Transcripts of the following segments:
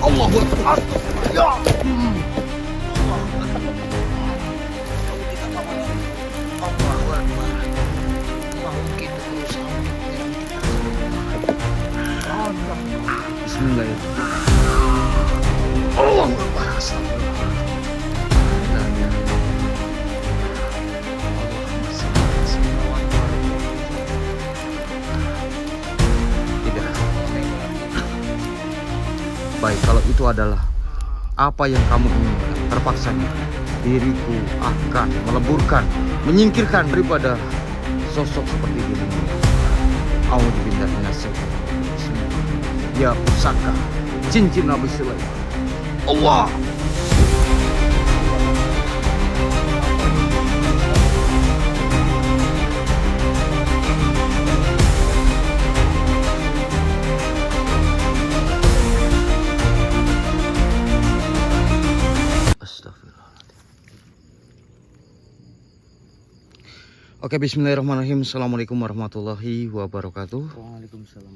Allahu Akbar. Ya. Allahu Akbar. Allah mungkin berusaha untuk menyerang kita. Bismillahirrahmanirrahim. Allahu Akbar. Astagfirullah. Tidak. Baik, kalau itu adalah apa yang kamu inginkan, terpaksanya diriku akan meleburkan, menyingkirkan daripada sosok seperti dirimu. Auzubillahi minasyaitonir rajim. Ya pusaka cincin Nabi Sulaiman. Allah. Oke, bismillahirrahmanirrahim. Assalamualaikum warahmatullahi wabarakatuh. Waalaikumsalam.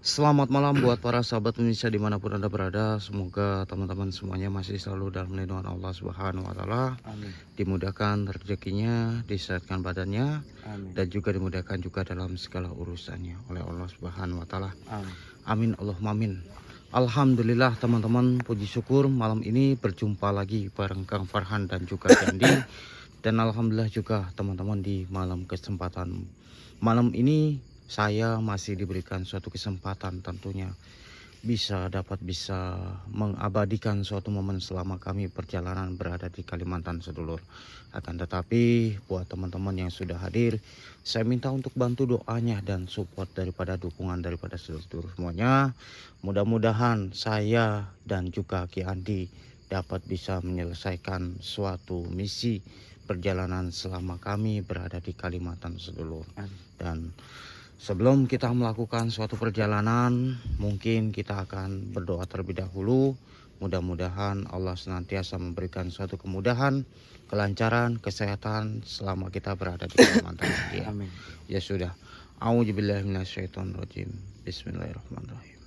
Selamat malam buat para sahabat Indonesia dimanapun Anda berada. Semoga teman-teman semuanya masih selalu dalam lindungan Allah Subhanahu wa Ta'ala. Amin. Dimudahkan rezekinya, disehatkan badannya, Amin. dan juga dimudahkan juga dalam segala urusannya oleh Allah Subhanahu wa Ta'ala. Amin. Amin Allahumma amin. Alhamdulillah teman-teman, puji syukur malam ini berjumpa lagi bareng Kang Farhan dan juga Gandhi. Dan alhamdulillah juga teman-teman di malam kesempatan malam ini saya masih diberikan suatu kesempatan tentunya bisa mengabadikan suatu momen selama kami perjalanan berada di Kalimantan Sedulur. Akan tetapi buat teman-teman yang sudah hadir, saya minta untuk bantu doanya dan support daripada dukungan daripada sedulur semuanya. Mudah-mudahan saya dan juga Ki Andi dapat bisa menyelesaikan suatu misi perjalanan selama kami berada di Kalimantan Sedulur. Dan sebelum kita melakukan suatu perjalanan, mungkin kita akan berdoa terlebih dahulu. Mudah-mudahan Allah senantiasa memberikan suatu kemudahan, kelancaran, kesehatan selama kita berada di Kalimantan. Ya. Amin. Ya sudah. A'udzubillahi minasyaitonirrajim. Bismillahirrahmanirrahim.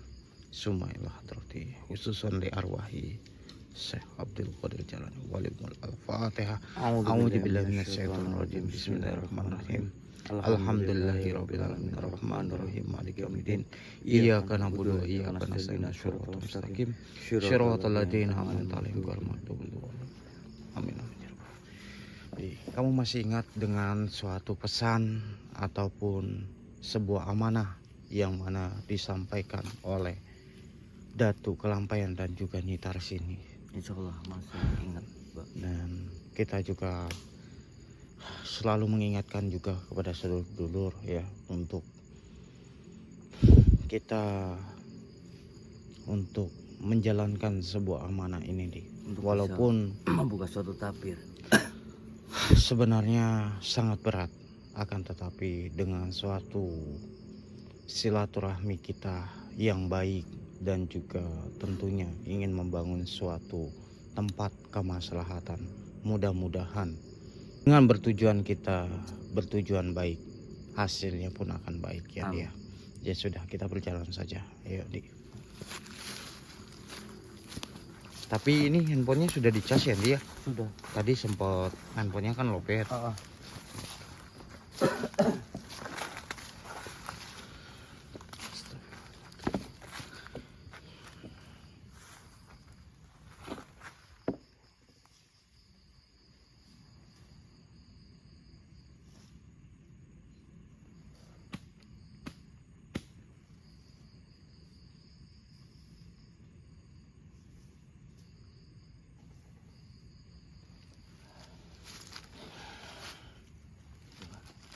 Sumailah hadrati khususan li arwahi Syekh Abdul Qadir Jalani Walimul Al-Fatihah. A'udzubillahi minasyaitonir rajim. Bismillahirrahmanirrahim. Alhamdulillahirabbil alamin arrahmanir rahim maliki yaumiddin. Iyyaka na'budu wa iyyaka nasta'in shiratal mustaqim shiratal ladzina an'amta 'alaihim ghairil maghdubi 'alaihim. Amin. Kamu masih ingat dengan suatu pesan ataupun sebuah amanah yang mana disampaikan oleh Datu Kelampaian dan juga Nyi Tarsini? Insya Allah masih ingat, Mbak. Dan kita juga selalu mengingatkan juga kepada sedulur ya untuk kita untuk menjalankan sebuah amanah ini Untuk walaupun membuka suatu tabir sebenarnya sangat berat, akan tetapi dengan suatu silaturahmi kita yang baik dan juga tentunya ingin membangun suatu tempat kemaslahatan, mudah-mudahan dengan kita bertujuan baik, hasilnya pun akan baik ya dia. Ya sudah, kita berjalan saja. Ayo Di. Tapi ini handphonenya sudah dicas ya dia? sudah. Tadi sempat handphonenya kan lowbat.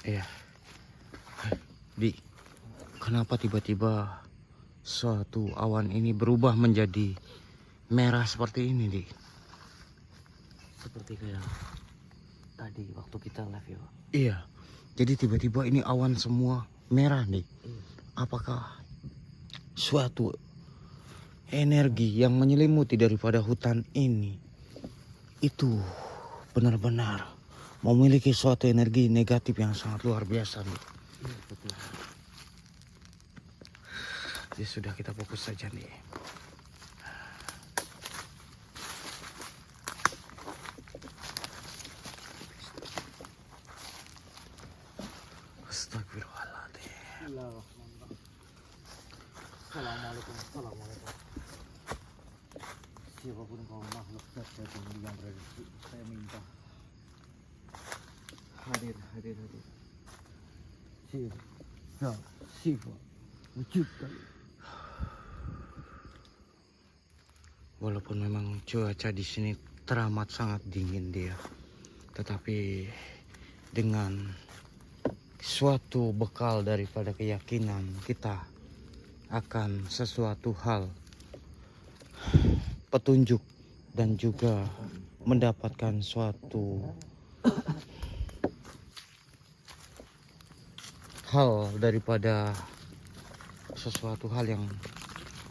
Iya. Di, kenapa tiba-tiba suatu awan ini berubah menjadi merah seperti ini, Di? Seperti kayak tadi waktu kita live ya, Pak. Iya. Jadi tiba-tiba ini awan semua merah, Di. Apakah suatu energi yang menyelimuti daripada hutan ini itu benar-benar memiliki suatu energi negatif yang sangat luar biasa, nih. Iya, betul. Ya sudah, kita fokus saja nih. Assalamualaikum. Siapapun kau makhluk zat yang mulia yang berada di sini, saya minta hadir. Sifat wujudkan. Walaupun memang cuaca di sini teramat sangat dingin dia, tetapi dengan suatu bekal daripada keyakinan kita akan sesuatu hal petunjuk dan juga mendapatkan suatu hal daripada sesuatu hal yang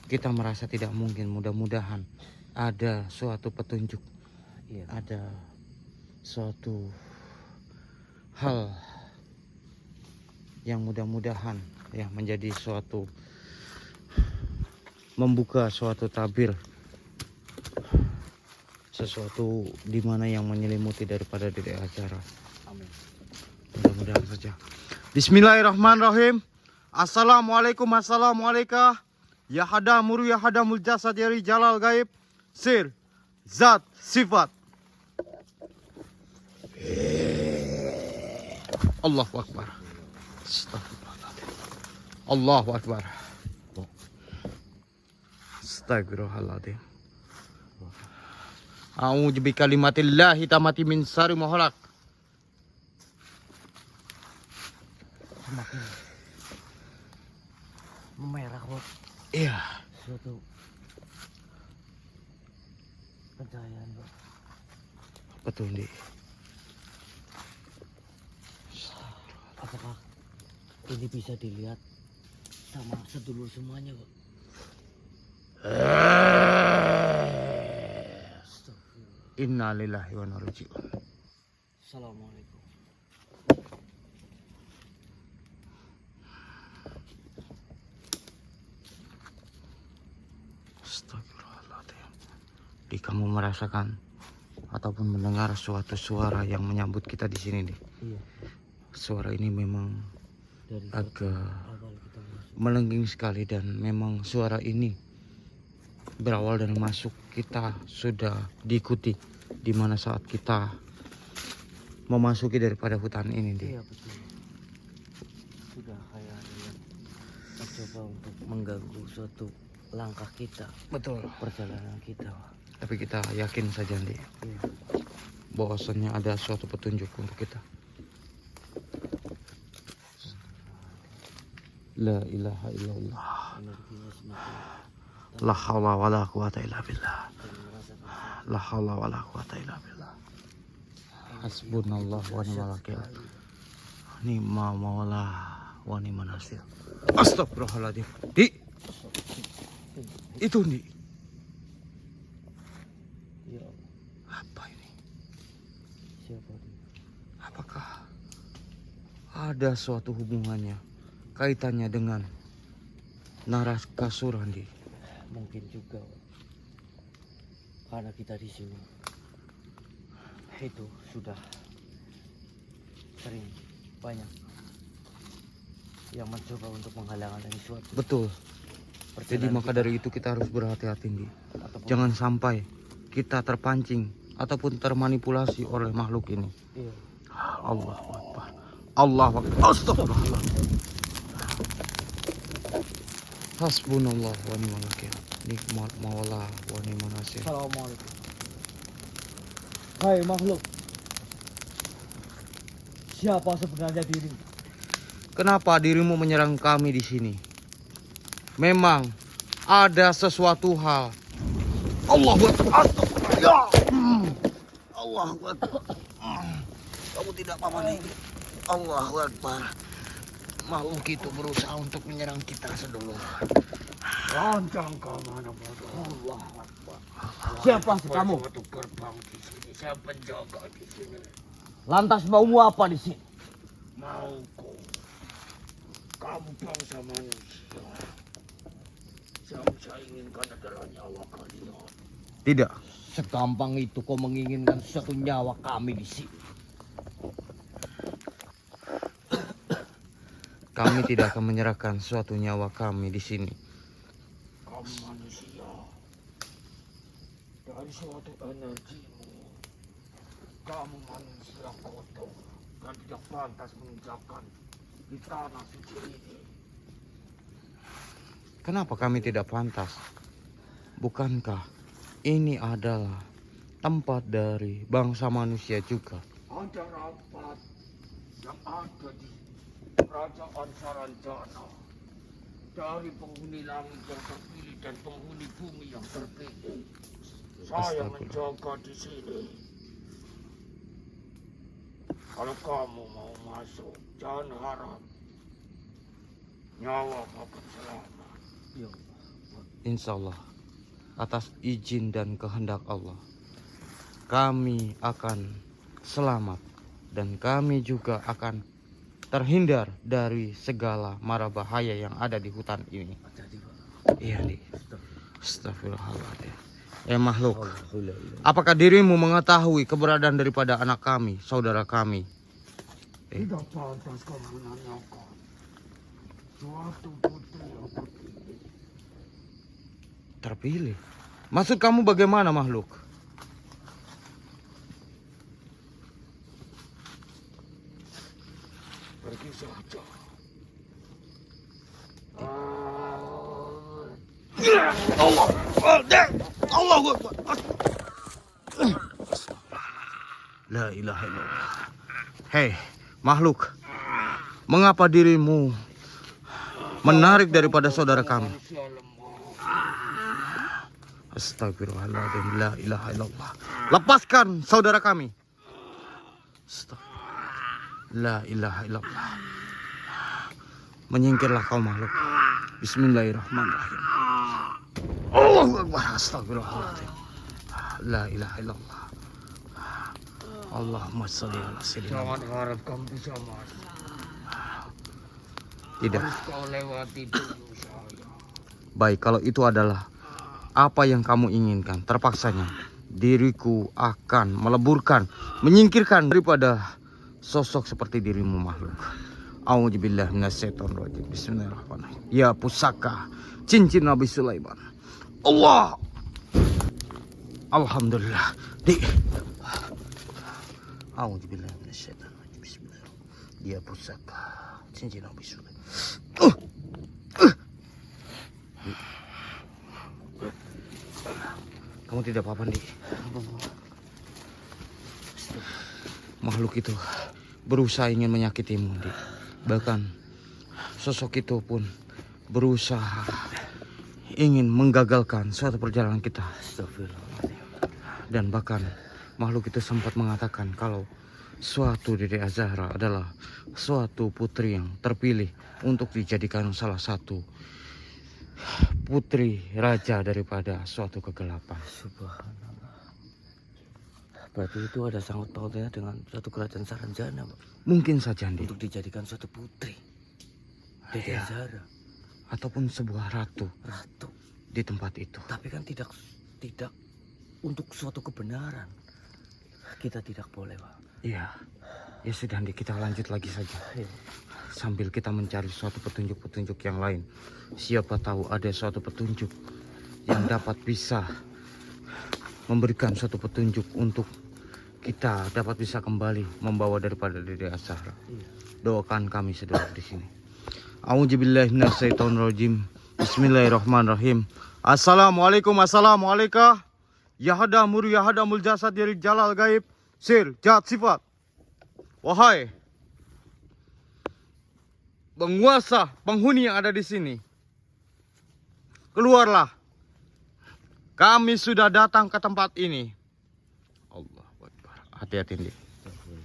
kita merasa tidak mungkin. Mudah-mudahan ada suatu petunjuk, ada suatu hal yang mudah-mudahan ya menjadi suatu membuka suatu tabir, sesuatu di mana yang menyelimuti daripada diri acara. Amin. Mudah-mudahan saja. Bismillahirrahmanirrahim. Assalamualaikum ya hadamuru ya hadamul jasad ya jalal gaib sir zat sifat. Allahu akbar. Astagfirullahaladzim. Allahu akbar. Astagfirullahaladzim. A'udzu bikalimatillahi tamati min syarri ma khalaq. Semakin memerah kok. Iya. Suatu pencahayaan, Bang. Betul, Di. Apakah ini bisa dilihat sama sedulur semuanya, Bang? Inna lillahi wa inna ilaihi raji'un. Assalamualaikum. Astagfirullahaladzim. Di kamu merasakan ataupun mendengar suatu suara yang menyambut kita di sini, Di. Iya. Suara ini memang Dari agak awal kita masuk. melengging sekali dan memang suara ini berawal dari masuk kita sudah diikuti di mana saat kita memasuki daripada hutan ini, Di. Iya betul. Sudah kayak ada yang mencoba untuk mengganggu suatu langkah kita, Betul. perjalanan kita. Tapi kita yakin saja, Di, Iya. bahwasannya ada suatu petunjuk untuk kita. La ilaha illallah. Energinya semakin La haula wala quwata illa billah. dan merasakan La haula wala quwata illa billah. Hasbunallah wa ni'mal wakil. Ni'ma maula wa ni'man nasir. Astagfirullahaladzim. Di. Itu, Di. ya Allah, Apa ini? siapa dia? Apakah ada suatu hubungannya, kaitannya dengan Narakasuran, Di? Mungkin juga karena kita di sini itu sudah sering banyak yang mencoba untuk menghalang-halangi suatu Betul. Jadi perjalanan maka kita. dari itu kita harus berhati-hati, Di. Ataupun- Jangan sampai kita terpancing ataupun termanipulasi oleh makhluk ini. Iya. Allahu Akbar. Allahu Akbar. Astagfirullah. Hasbunallah wa ni'mal wakil. Nikmat maula wa ni'man nasir. Assalamualaikum. Hai makhluk, siapa sebenarnya diri? Kenapa dirimu menyerang kami di sini? Memang ada sesuatu hal. Allahu Akbar. Astagfirullah. Ya. Allahu Akbar. Kamu tidak apa-apa, nih. Allahu Akbar. Makhluk itu berusaha untuk menyerang kita sedulur. Lancang ke mana bodoh? Allah Akbar. Siapa kamu? Suatu gerbang di sini. Saya penjaga di sini. Lantas mau apa di sini? Mauku kamu bangsa manusia. Yang saya inginkan adalah nyawa kalian. Tidak. Segampang itu kau menginginkan satu nyawa kami di sini. Kami tidak akan menyerahkan suatu nyawa kami di sini. manusia. Dari suatu energimu, kamu manusia kotor dan tidak pantas menginjakan di tanah suci ini. Kenapa kami tidak pantas? Bukankah ini adalah tempat dari bangsa manusia juga? Ada rapat yang ada di kerajaan Saranjana dari penghuni langit yang terpilih dan penghuni bumi yang terpilih. Saya menjaga di sini. Kalau kamu mau masuk, jangan harap nyawa kamu selamat. Ya, Insya Allah, atas izin dan kehendak Allah, kami akan selamat dan kami juga akan terhindar dari segala mara bahaya yang ada di hutan ini. jadi Pak. Iya, Di. Astagfirullahaladzim. Makhluk, Alhamdulillah. apakah dirimu mengetahui keberadaan daripada anak kami, saudara kami? Tidak pantas kamu menanyakan suatu putri yang terpilih. Terpilih? Maksud kamu bagaimana, makhluk? Pergi saja. Allah Akbar. La ilaha illallah. Hei, makhluk. Mengapa dirimu menarik daripada saudara kami? Manusia lemah. Astagfirullahaladzim. La ilaha illallah. Lepaskan saudara kami. Astagfirullah. La ilaha illallah. Menyingkirlah kau makhluk. Bismillahirrahmanirrahim. Allahu Akbar. Astagfirullahaladzim. La ilaha illallah. Allahumma sholli ala sayyidina. Jangan harap kamu bisa masuk. Tidak. Harus kau lewati dulu saya. Baik, kalau itu adalah apa yang kamu inginkan, terpaksanya diriku akan meleburkan, menyingkirkan daripada sosok seperti dirimu makhluk. A'udzubillahi minasyaitonirrajim. Bismillahirrahmanirrahim. Ya pusaka cincin Nabi Sulaiman. Allah. Alhamdulillah. Di. A'udzubillahi minasyaitonirrajim. Bismillahirrahmanirrahim. Ya pusaka cincin Nabi Sulaiman. Kamu tidak apa-apa, Dik. Makhluk itu berusaha ingin menyakitimu, Dik. Bahkan sosok itu pun berusaha ingin menggagalkan suatu perjalanan kita. Astagfirullah. Dan bahkan makhluk itu sempat mengatakan kalau suatu Dede Azahra adalah suatu putri yang terpilih untuk dijadikan salah satu putri raja daripada suatu kegelapan. Subhanallah. Berarti itu ada sangkut pautnya dengan suatu kerajaan Saranjana, Pak. Mungkin saja, Dik. Untuk dijadikan suatu putri. Dede Iya. Azahra, Ataupun sebuah ratu ratu. di tempat itu. Tapi kan tidak untuk suatu kebenaran. Kita tidak boleh, Pak. Iya. Ya sudah, Dik, kita lanjut lagi saja. Ayo. Sambil kita mencari suatu petunjuk-petunjuk yang lain. Siapa tahu ada suatu petunjuk yang dapat bisa memberikan suatu petunjuk untuk kita dapat bisa kembali membawa daripada Dede Azahra. Iya. Doakan kami sedulur di sini. A'udzubillahi minasyaitonirrajim. Bismillahirrahmanirrahim. Assalamualaikum. Yahada mur yahada mul jasad dari jalal gaib sir jat sifat. Wahai penguasa penghuni yang ada di sini, keluarlah. Kami sudah datang ke tempat ini. Allahu Akbar. Hati-hati, Dik.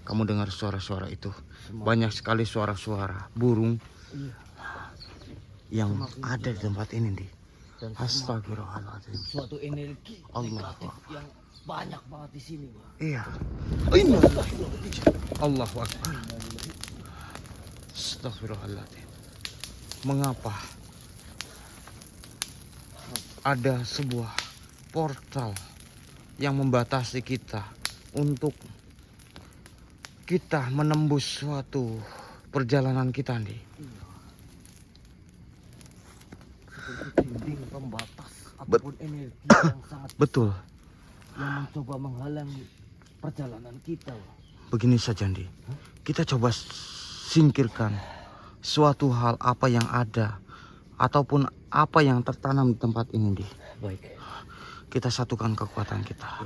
Kamu dengar suara-suara itu? Banyak sekali suara-suara burung yang ada di tempat ini, Dik. Dan Astagfirullahaladzim. suatu energi Allah. negatif yang banyak banget di sini, Pak. Iya. Allahu Akbar. Astagfirullahaladzim. Mengapa ada sebuah portal yang membatasi kita untuk kita menembus suatu perjalanan kita, nih? Seperti dinding pembatas ataupun energi yang sangat Betul. yang mencoba menghalangi perjalanan kita. Begini saja, Andi. Kita coba singkirkan suatu hal apa yang ada ataupun apa yang tertanam di tempat ini, Andi. Baik. Kita satukan kekuatan kita.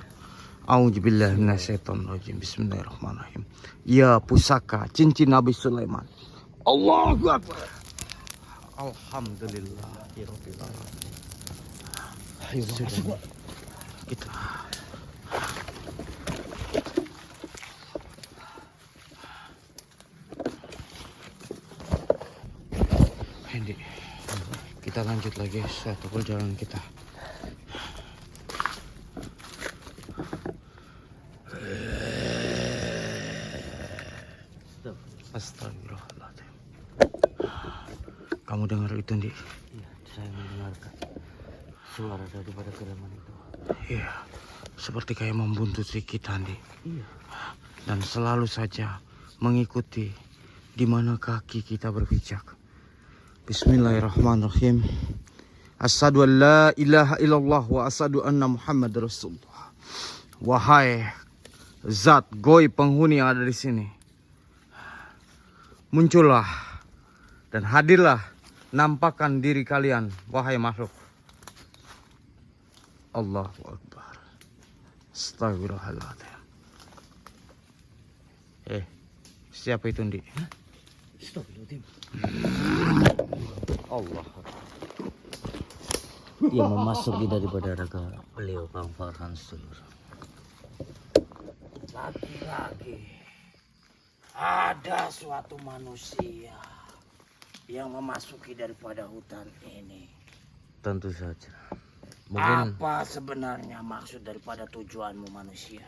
A'udzubillahi minasyaitonirrajim. Bismillahirrahmanirrahim. Ya pusaka cincin Nabi Sulaiman. Allahu Akbar. Alhamdulillah. Ayo masuk. Kita. Hendy, kita lanjut lagi suatu perjalanan kita. Astagfirullahaladzim. Kamu dengar itu, Ndi? Iya, saya mendengarkan suara daripada kedalaman itu. Iya, seperti kayak membuntuti kita, Ndi. Iya. Dan selalu saja mengikuti di mana kaki kita berpijak. Bismillahirrahmanirrahim. Asyhadu an la ilaha illallah wa asyhadu anna Muhammad Rasulullah. Wahai zat goib penghuni yang ada di sini, muncullah dan hadirlah, nampakkan diri kalian, wahai makhluk. Allahu Akbar. Astagfirullahaladzim. Siapa itu, Ndi? Astagfirullahaladzim. Allah. Yang memasuki daripada raga beliau Kang Farhan Sulur. Lagi-lagi ada suatu manusia yang memasuki daripada hutan ini. Tentu saja. Mungkin Apa sebenarnya maksud daripada tujuanmu manusia?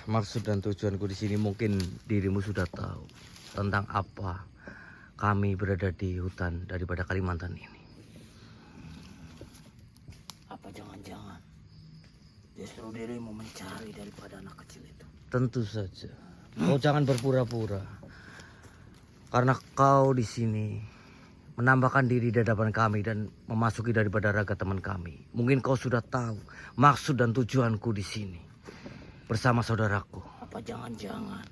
maksud dan tujuanku di sini mungkin dirimu sudah tahu tentang apa kami berada di hutan daripada Kalimantan ini. Apa jangan-jangan justru dirimu mencari daripada anak kecil itu? Tentu saja. Kau jangan berpura-pura. Karena kau di sini menambahkan diri di hadapan kami dan memasuki daripada raga teman kami. Mungkin kau sudah tahu maksud dan tujuanku di sini bersama saudaraku. Apa jangan-jangan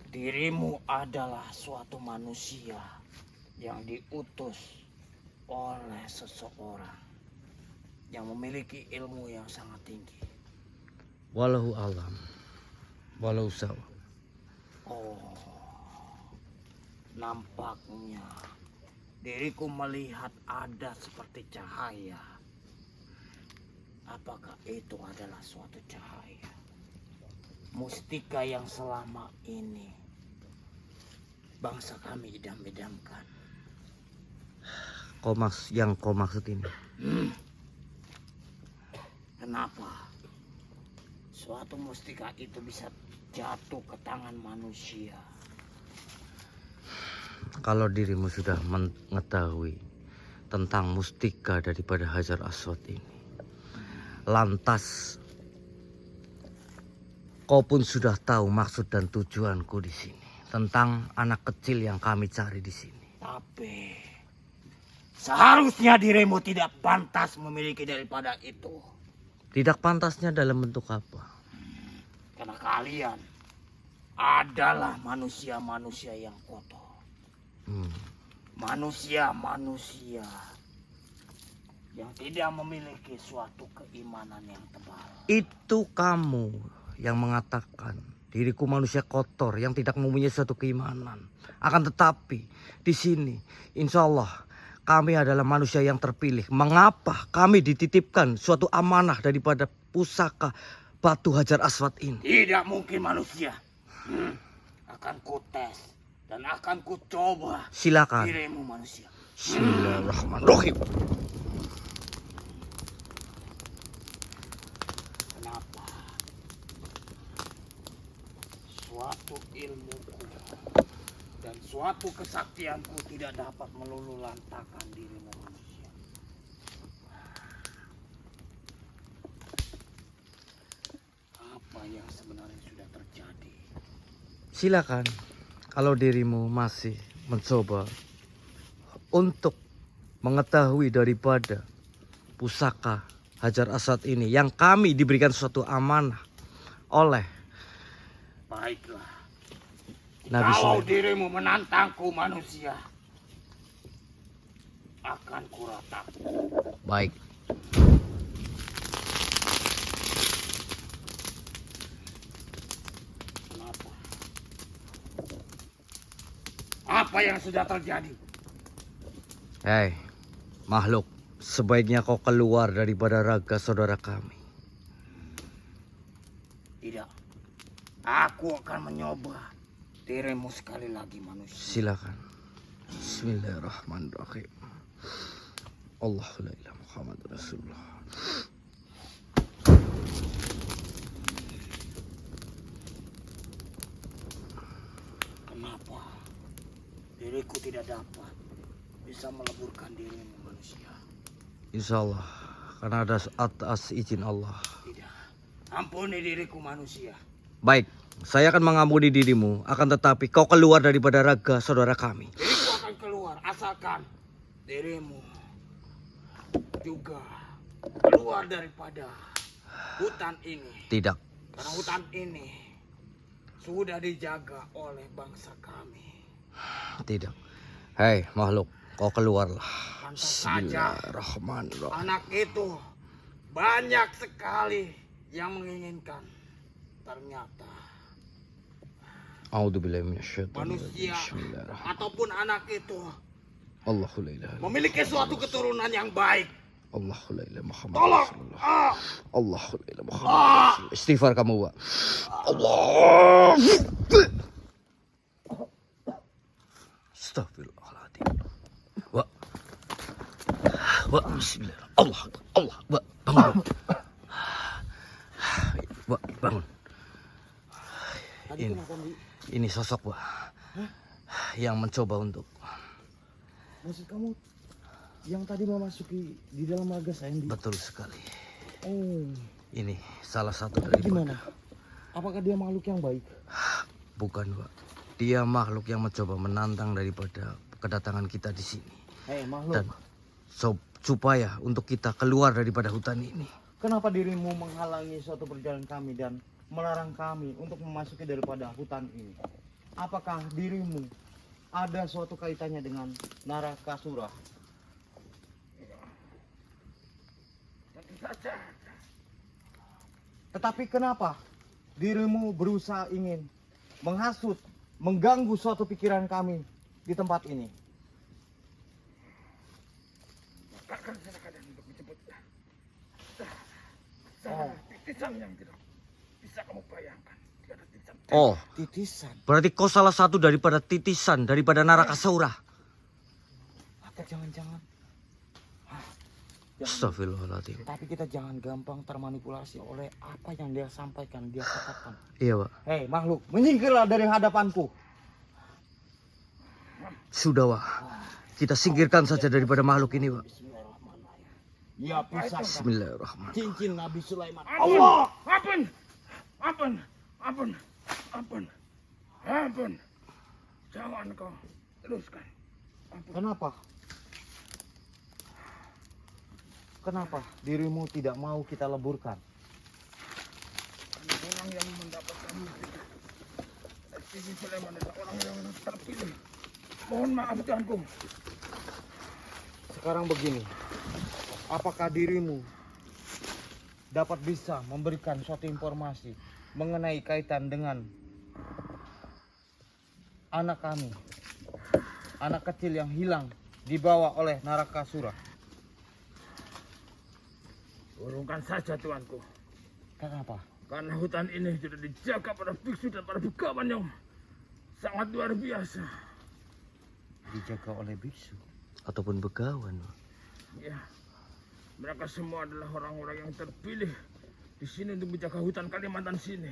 dirimu adalah suatu manusia yang diutus oleh seseorang yang memiliki ilmu yang sangat tinggi? Walau alam, walau sawab. Oh, nampaknya diriku melihat ada seperti cahaya. Apakah itu adalah suatu cahaya mustika yang selama ini bangsa kami idam-idamkan? Yang kau maksud ini? Kenapa suatu mustika itu bisa jatuh ke tangan manusia? Kalau dirimu sudah mengetahui tentang mustika daripada Hajar Aswad ini, lantas kau pun sudah tahu maksud dan tujuanku di sini tentang anak kecil yang kami cari di sini. Tapi seharusnya dirimu tidak pantas memiliki daripada itu. Tidak pantasnya dalam bentuk apa? Karena kalian adalah manusia-manusia yang kotor. Manusia-manusia yang tidak memiliki suatu keimanan yang tebal. Itu kamu yang mengatakan diriku manusia kotor yang tidak mempunyai suatu keimanan. Akan tetapi di sini insya Allah kami adalah manusia yang terpilih. Mengapa kami dititipkan suatu amanah daripada pusaka batu Hajar Aswad ini? Tidak mungkin manusia. Akan kutes dan akan kucoba. Silakan. Dirimu manusia. Bismillahirrahmanirrahim. Kenapa suatu ilmuku dan suatu kesaktianku tidak dapat meluluhlantakan dirimu manusia? Apa yang sebenarnya sudah terjadi? Silakan. Kalau dirimu masih mencoba untuk mengetahui daripada pusaka Hajar Aswad ini yang kami diberikan suatu amanah oleh Baiklah. Nabi Kalau Sulaiman. dirimu menantangku manusia, akan kuratakan. Baik. Kenapa? Apa yang sudah terjadi? Hei, makhluk, sebaiknya kau keluar daripada raga saudara kami. Tidak. Aku akan mencoba dirimu sekali lagi manusia. Silakan. Bismillahirrahmanirrahim. Allahu la ilaha Muhammad Rasulullah. Kenapa diriku tidak dapat bisa meleburkan dirimu manusia? Insya Allah, karena ada atas izin Allah. Tidak. Ampuni diriku manusia. Baik, saya akan mengampuni dirimu. Akan tetapi kau keluar daripada raga saudara kami. Diriku akan keluar asalkan dirimu juga keluar daripada hutan ini. Tidak. Karena hutan ini sudah dijaga oleh bangsa kami. Tidak. Hei makhluk, kau keluarlah. Pantas saja Bismillahirrahmanirrahim. anak itu banyak sekali yang menginginkan. Ternyata A'udzubillahi minasyaitonir rajim. manusia Bismillahirrahmanirrahim. ataupun anak itu Allahu la ilaha illallah. memiliki suatu keturunan yang baik. Allahu la ilaha Muhammad Tolong. Rasulullah. Allahu la ilaha Muhammad Rasulullah. Istighfar kamu, Wak. Allah. Astagfirullahaladzim. Wak. Wak, bismillah. Allah, Allah. Wak, bangun. Wak, bangun. Tadi Ini, kenapa Bi? ini sosok, Wak. Yang mencoba untuk Maksud kamu yang tadi memasuki di dalam raga saya, Bi? betul sekali. Oh, Ini salah satu dari gimana? Apakah dia makhluk yang baik? bukan, Pak. Dia makhluk yang mencoba menantang daripada kedatangan kita di sini. Hei makhluk, Dan supaya untuk kita keluar daripada hutan ini. kenapa dirimu menghalangi suatu perjalanan kami dan melarang kami untuk memasuki daripada hutan ini? Apakah dirimu ada suatu kaitannya dengan Narakasura? Tentu saja. Tetapi kenapa dirimu berusaha ingin menghasut, mengganggu suatu pikiran kami di tempat ini? Akan silakan untuk dijemput. Oh. Titisan yang tidak bisa kamu bayangkan. Tidak ada titisan. Oh, Titisan berarti kau salah satu daripada titisan daripada Narakasura. atau jangan-jangan? Astagfirullahaladzim. Tapi kita jangan gampang termanipulasi oleh apa yang dia sampaikan, dia katakan. Iya, Pak. Hei makhluk, menyingkirlah dari hadapanku. Sudah, Pak. Kita singkirkan saja daripada makhluk ini, Pak. Ya pusaka Bismillahirrahmanirrahim. cincin Nabi Sulaiman. Allah! Ampun! Ampun! Ampun! Ampun! Ampun! Jangan kau teruskan. Kenapa? Kenapa dirimu tidak mau kita leburkan? Orang yang mendapatkan musibah. Sisi Sulaiman adalah orang yang terpilih. Mohon maaf Tuanku. Sekarang begini, apakah dirimu dapat bisa memberikan suatu informasi mengenai kaitan dengan anak kami, anak kecil yang hilang dibawa oleh Narakasura? Urungkan saja Tuanku. Kenapa? Karena hutan ini sudah dijaga para biksu dan para begawan yang sangat luar biasa. Dijaga oleh biksu. Ataupun begawan, Pak. Ya, mereka semua adalah orang-orang yang terpilih di sini untuk menjaga hutan Kalimantan sini.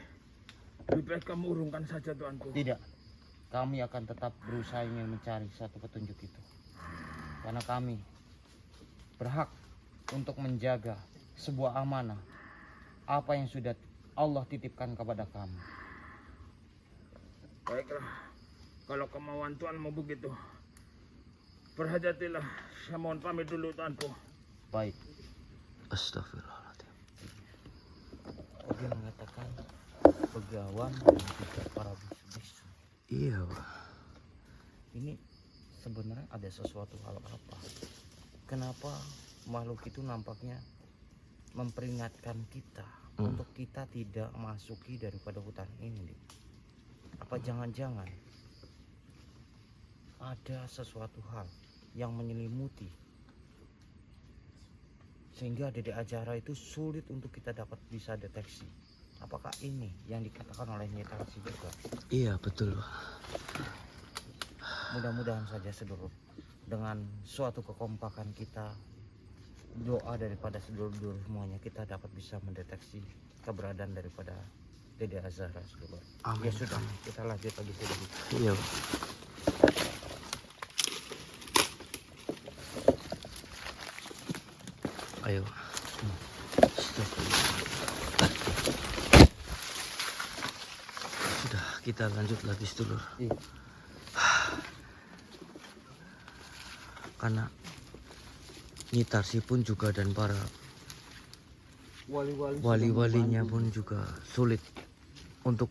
Lebih baik kamu urungkan saja Tuanku. Tidak, kami akan tetap berusaha ingin mencari suatu petunjuk itu. Karena kami berhak untuk menjaga sebuah amanah apa yang sudah Allah titipkan kepada kami. Baiklah, kalau kemauan Tuan mau begitu, berhati-hatilah. Saya mohon pamit dulu Tuanku. Baik, Astagfirullahaladzim. Dia mengatakan begawan dan juga para bisu-bisu. Iya Pak. Ini sebenarnya ada sesuatu hal apa? Kenapa makhluk itu nampaknya memperingatkan kita untuk kita tidak masuki daripada hutan ini? Apa jangan-jangan ada sesuatu hal yang menyelimuti sehingga Dede Ajara itu sulit untuk kita dapat bisa deteksi? Apakah ini yang dikatakan oleh Nyai Tarsi juga? Iya betul Pak. Mudah-mudahan saja sedulur, dengan suatu kekompakan kita, doa daripada sedulur-sedulur semuanya, kita dapat bisa mendeteksi keberadaan daripada Dede Azara sedulur. Amin. Ya sudah, kita lanjut lagi sedulur. Iya Pak. Ayo. Astagfirullah. Sudah, kita lanjut lagi sedulur. Iya. Karena Nyi Tarsi pun juga dan para wali-walinya pun juga sulit untuk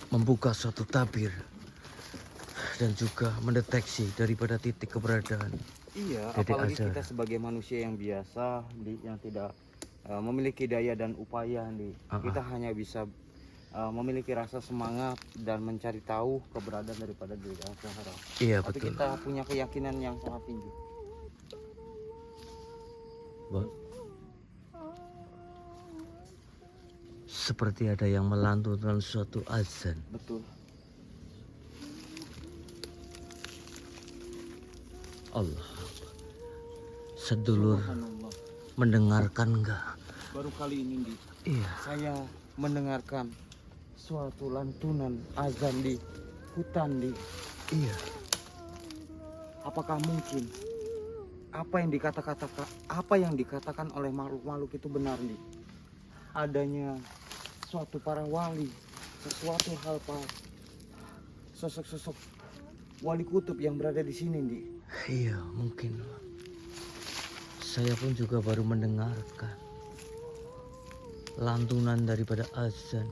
membuka suatu tabir dan juga mendeteksi daripada titik keberadaan. Iya, Dede apalagi Azara. kita sebagai manusia yang biasa, yang tidak memiliki daya dan upaya, kita hanya bisa memiliki rasa semangat dan mencari tahu keberadaan daripada Dede Azara. Iya Tapi betul. kita punya keyakinan yang sangat tinggi. Pak. Seperti ada yang melantunkan suatu azan. Betul. Allah. Sedulur Subhanallah. mendengarkan enggak? Baru kali ini Iya. saya mendengarkan suatu lantunan azan di hutan Iya. Apakah mungkin apa yang dikatakan oleh makhluk-makhluk itu benar adanya suatu para wali, sesuatu hal sosok-sosok wali kutub yang berada di sini Iya mungkin. Saya pun juga baru mendengarkan lantunan daripada azan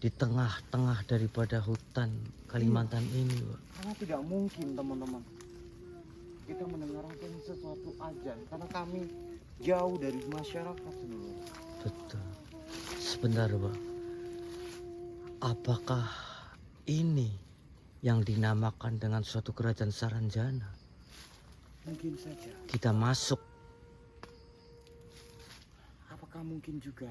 di tengah-tengah daripada hutan Kalimantan ini, Pak. Karena tidak mungkin teman-teman kita mendengarkan sesuatu azan karena kami jauh dari masyarakat seluruh. Betul. Sebentar, Pak. Apakah ini yang dinamakan dengan suatu kerajaan Saranjana? Mungkin saja. Kita masuk. Apakah mungkin juga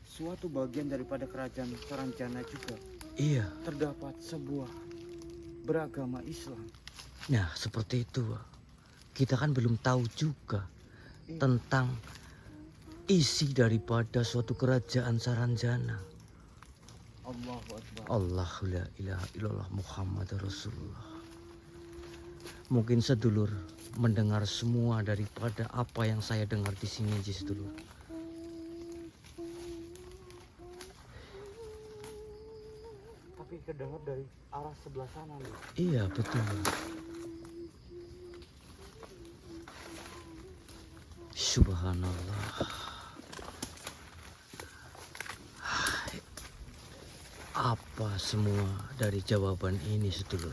suatu bagian daripada kerajaan Saranjana juga Iya. terdapat sebuah beragama Islam? Nah, seperti itu, Pak. Kita kan belum tahu juga tentang isi daripada suatu kerajaan Saranjana. Allahu Akbar. Allahu la ilaha illallah Muhammad Rasulullah. Mungkin sedulur mendengar semua daripada apa yang saya dengar di sini, sedulur. Tapi kedengar dari arah sebelah sana Iya, betul. Subhanallah. Apa semua dari jawaban ini, sedulur?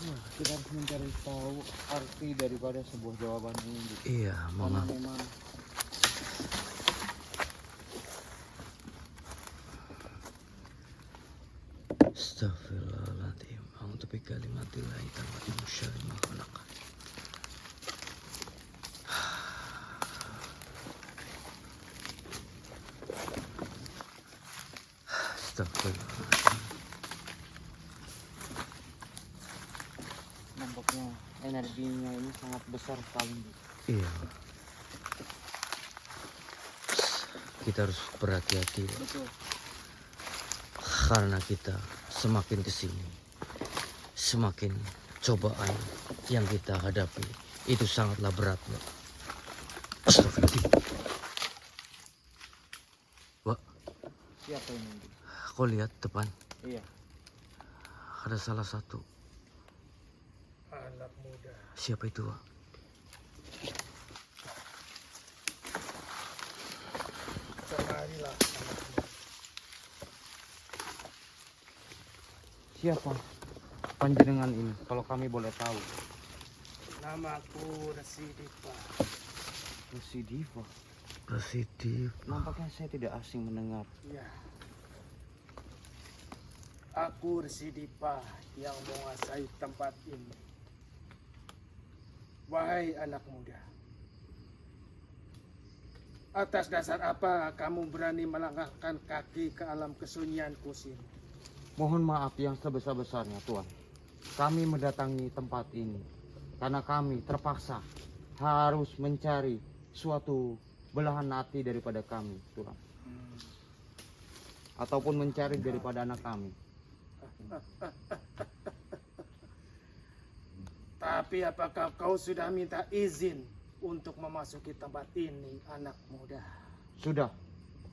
Nah, kita harus mencari tahu arti daripada sebuah jawaban ini. Iya, Karena Mama. memang Astaghfirullahaladzim. A'udzu bikalimatillahi tammati min syarri ma khalaq. Astagfirullah. nampaknya energinya ini sangat besar sekali. Iya. Kita harus berhati-hati, Pak. Betul. Karena kita semakin kesini, semakin cobaan yang kita hadapi itu sangatlah berat, Pak. Astagfirullah. Pak, Siapa ini? kau lihat depan Iya. ada salah satu. Anak muda. Siapa itu, Pak? siapa panjenengan ini kalau kami boleh tahu? Namaku Residipa. Residiva. Residif. Nampaknya saya tidak asing mendengar. Ya. Aku Residipa yang menguasai tempat ini. Wahai anak muda. Atas dasar apa kamu berani melangkahkan kaki ke alam kesunyianku sini? Mohon maaf yang sebesar-besarnya Tuan. Kami mendatangi tempat ini karena kami terpaksa harus mencari suatu belahan hati daripada kami, Tuan. Ataupun mencari daripada anak kami. Tapi apakah kau sudah minta izin untuk memasuki tempat ini, anak muda? Sudah,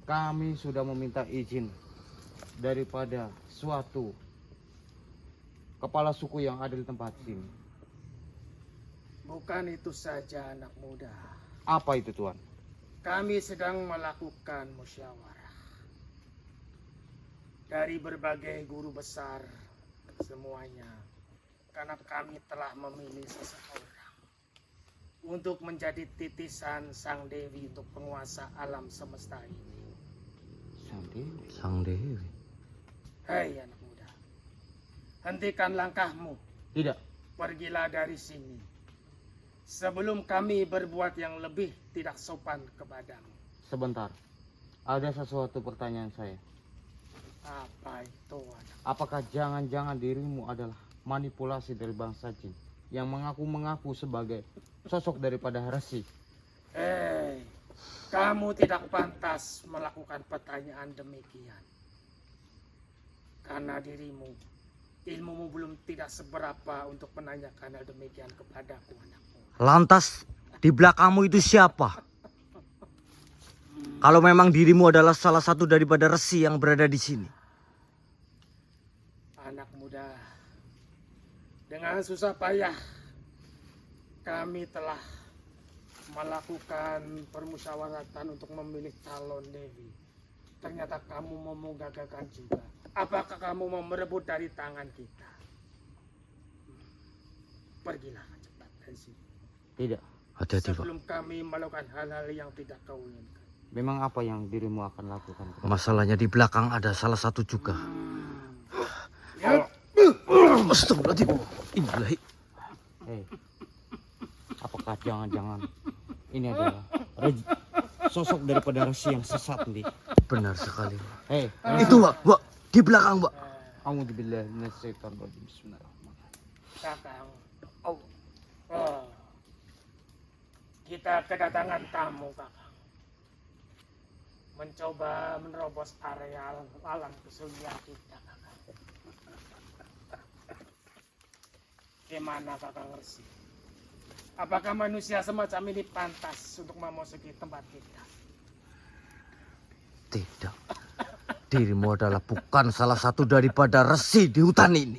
kami sudah meminta izin daripada suatu kepala suku yang ada di tempat sini. Bukan itu saja, anak muda. Apa itu, Tuan? Kami sedang melakukan musyawarah dari berbagai guru besar semuanya, karena kami telah memilih seseorang untuk menjadi titisan Sang Dewi untuk penguasa alam semesta ini. Sang Dewi. Hei anak muda, hentikan langkahmu. Tidak. Pergilah dari sini sebelum kami berbuat yang lebih tidak sopan kepadamu. Sebentar. Ada sesuatu pertanyaan saya. Apa itu, anak? Apakah jangan-jangan dirimu adalah manipulasi dari bangsa jin yang mengaku-mengaku sebagai sosok daripada resi? Hei, kamu tidak pantas melakukan pertanyaan demikian. Karena dirimu, ilmumu belum tidak seberapa untuk menanyakan hal demikian kepadaku, anakku. Lantas di belakangmu itu siapa? Kalau memang dirimu adalah salah satu daripada resi yang berada di sini. Anak muda, dengan susah payah kami telah melakukan permusyawaratan untuk memilih calon Dewi. Ternyata kamu mau menggagalkan juga. Apakah kamu mau merebut dari tangan kita? Pergilah cepat dari sini. Tidak. Hati-hati, Pak. Sebelum kami melakukan hal-hal yang tidak kau inginkan. Memang apa yang dirimu akan lakukan? Masalahnya di belakang ada salah satu juga. Ya, Astagfirullahaladzim. Innalillahi. Hei, apakah jangan-jangan ini adalah sosok daripada resi yang sesat nih? Benar sekali, Pak. Hei, Itu, Pak. Di belakang, Pak. A'udzubillahi minasyaitonirrajim. Bismillahirrahmanirrahim. Kakang. Oh. Kita kedatangan tamu, Kakang. Mencoba menerobos area alam kesunyian kita, Kakang. Gimana, Kakang Resi? Apakah manusia semacam ini pantas untuk memasuki tempat kita? Tidak. Dirimu adalah bukan salah satu daripada resi di hutan ini.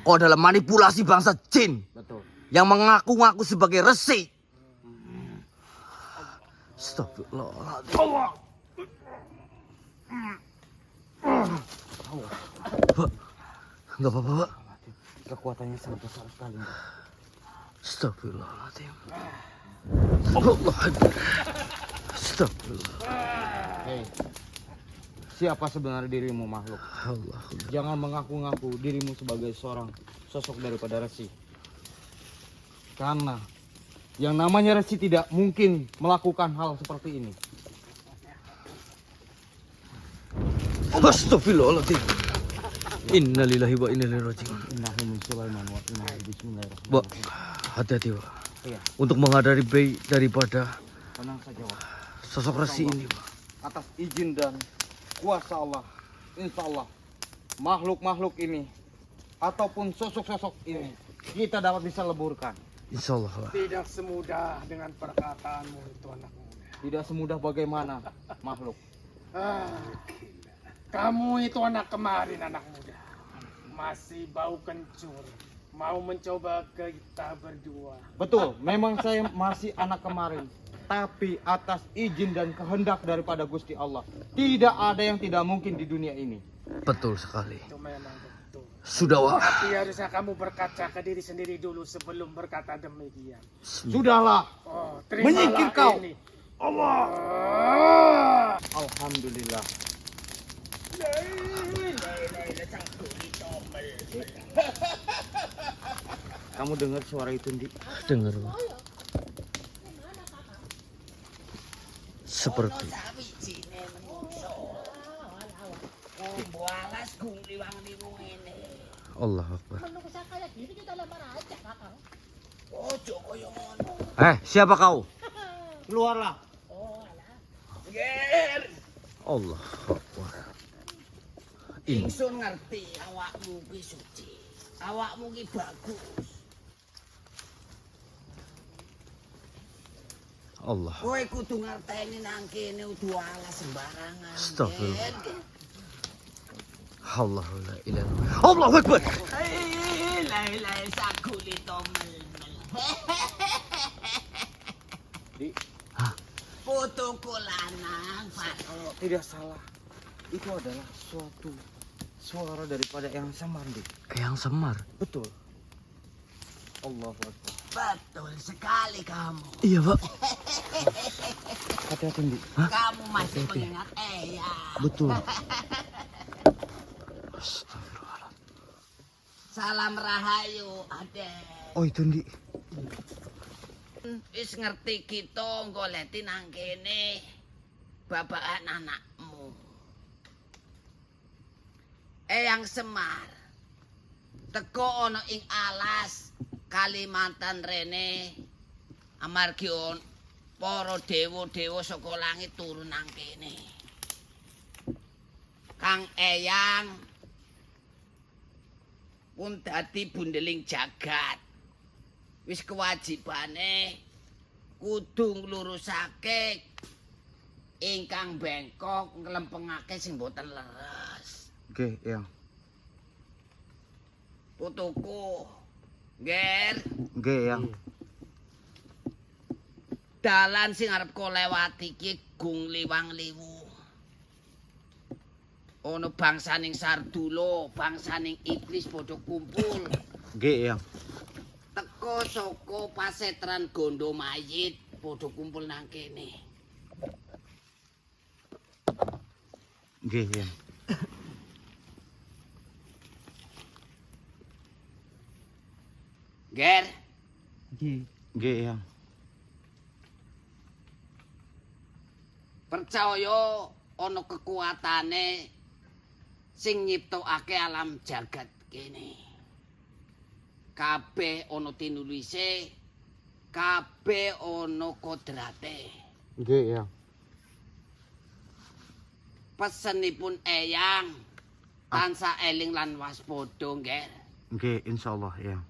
Kau adalah manipulasi bangsa jin Betul. yang mengaku-ngaku sebagai resi. Astagfirullahaladzim. Pak, enggak apa-apa, Pak. Kekuatannya sangat besar sekali. Astagfirullahaladzim. Astagfirullah. Astagfirullah. Hei, siapa sebenarnya dirimu, makhluk? Allah. Jangan mengaku-ngaku dirimu sebagai seorang sosok daripada resi. Karena yang namanya resi tidak mungkin melakukan hal seperti ini. Astagfirullahaladzim. Innalillahi wa inna ilaihi raji'un. Innahu min Sulaiman wa innahu Pak, bismillahirrahmanirrahim. hati-hati, Pak. Iya, Untuk menghadapi bayi daripada tenang saja, Wak. sosok resi ini, Pak. Atas izin dan kuasa Allah, insya Allah makhluk-makhluk ini ataupun sosok-sosok ini kita dapat bisa leburkan. Insya Allah, Pak. Tidak semudah dengan perkataanmu itu, anak muda. Tidak semudah bagaimana makhluk. Kamu itu anak kemarin, anak muda. Masih bau kencur. Mau mencoba kita berdua. Betul, memang saya masih anak kemarin. Tapi atas izin dan kehendak daripada Gusti Allah, tidak ada yang tidak mungkin di dunia ini. Betul sekali. Itu memang sesuatu. Sudah, Wak. Tapi harusnya kamu berkaca ke diri sendiri dulu sebelum berkata demikian. Sudahlah. Oh, Menyingkir terimalah kau. ini. Allah. Ah. Alhamdulillah. Kamu dengar suara itu, Ndi? Dengar, Wak. Seperti Allah Akbar. Siapa kau? Keluarlah. Allah Akbar. Ini Ingsun ngerti awakmu ki suci. Awakmu ki bagus. Allah. Kowe kudu ngerteni nang kene udu alas sembarangan. Astagfirullah. Gen. Allah la ilaha. Allahu Akbar. Lah sakuli tomel. Di, Fotoku lanang, Pak. kalau tidak salah, itu adalah suatu suara daripada yang samar, Di. Yang Semar. Betul. Allahu Akbar. Betul sekali kamu. Iya, Pak. Hati-hati, Di. Kamu masih mengingat ya. Betul. Astagfirullah. Salam rahayu, Adek. Oh, itu, Ndi. Wis ngerti kita goleti nang kene babakan anakmu. Eyang Semar teko ana ing alas Kalimantan rene amargi para dewa-dewa saka langit turun nang kene. Kang Eyang pun dadi bundeling jagat. Wis kewajibane kudu nglurusake ingkang bengkok nglempengake sing boten leres. Oke, yang. Putuku, Ger, Oke, yang. dalan sing arep kok lewati iki gung liwang liwu. Ono bangsaning Sardula, bangsaning iblis padha kumpul. Oke, yang. Teko saka pasetran Gondo Mayit padha kumpul nang kene. Oke, yang. Ger, Oke, yang. percaya ana kekuatane sing nyiptokake alam jagat kene. Kabeh ana tinulise, kabeh ana kodrate. Oke, yang. Pesenipun Eyang tansah eling lan waspada, Ger. Oke, insyaallah, yang.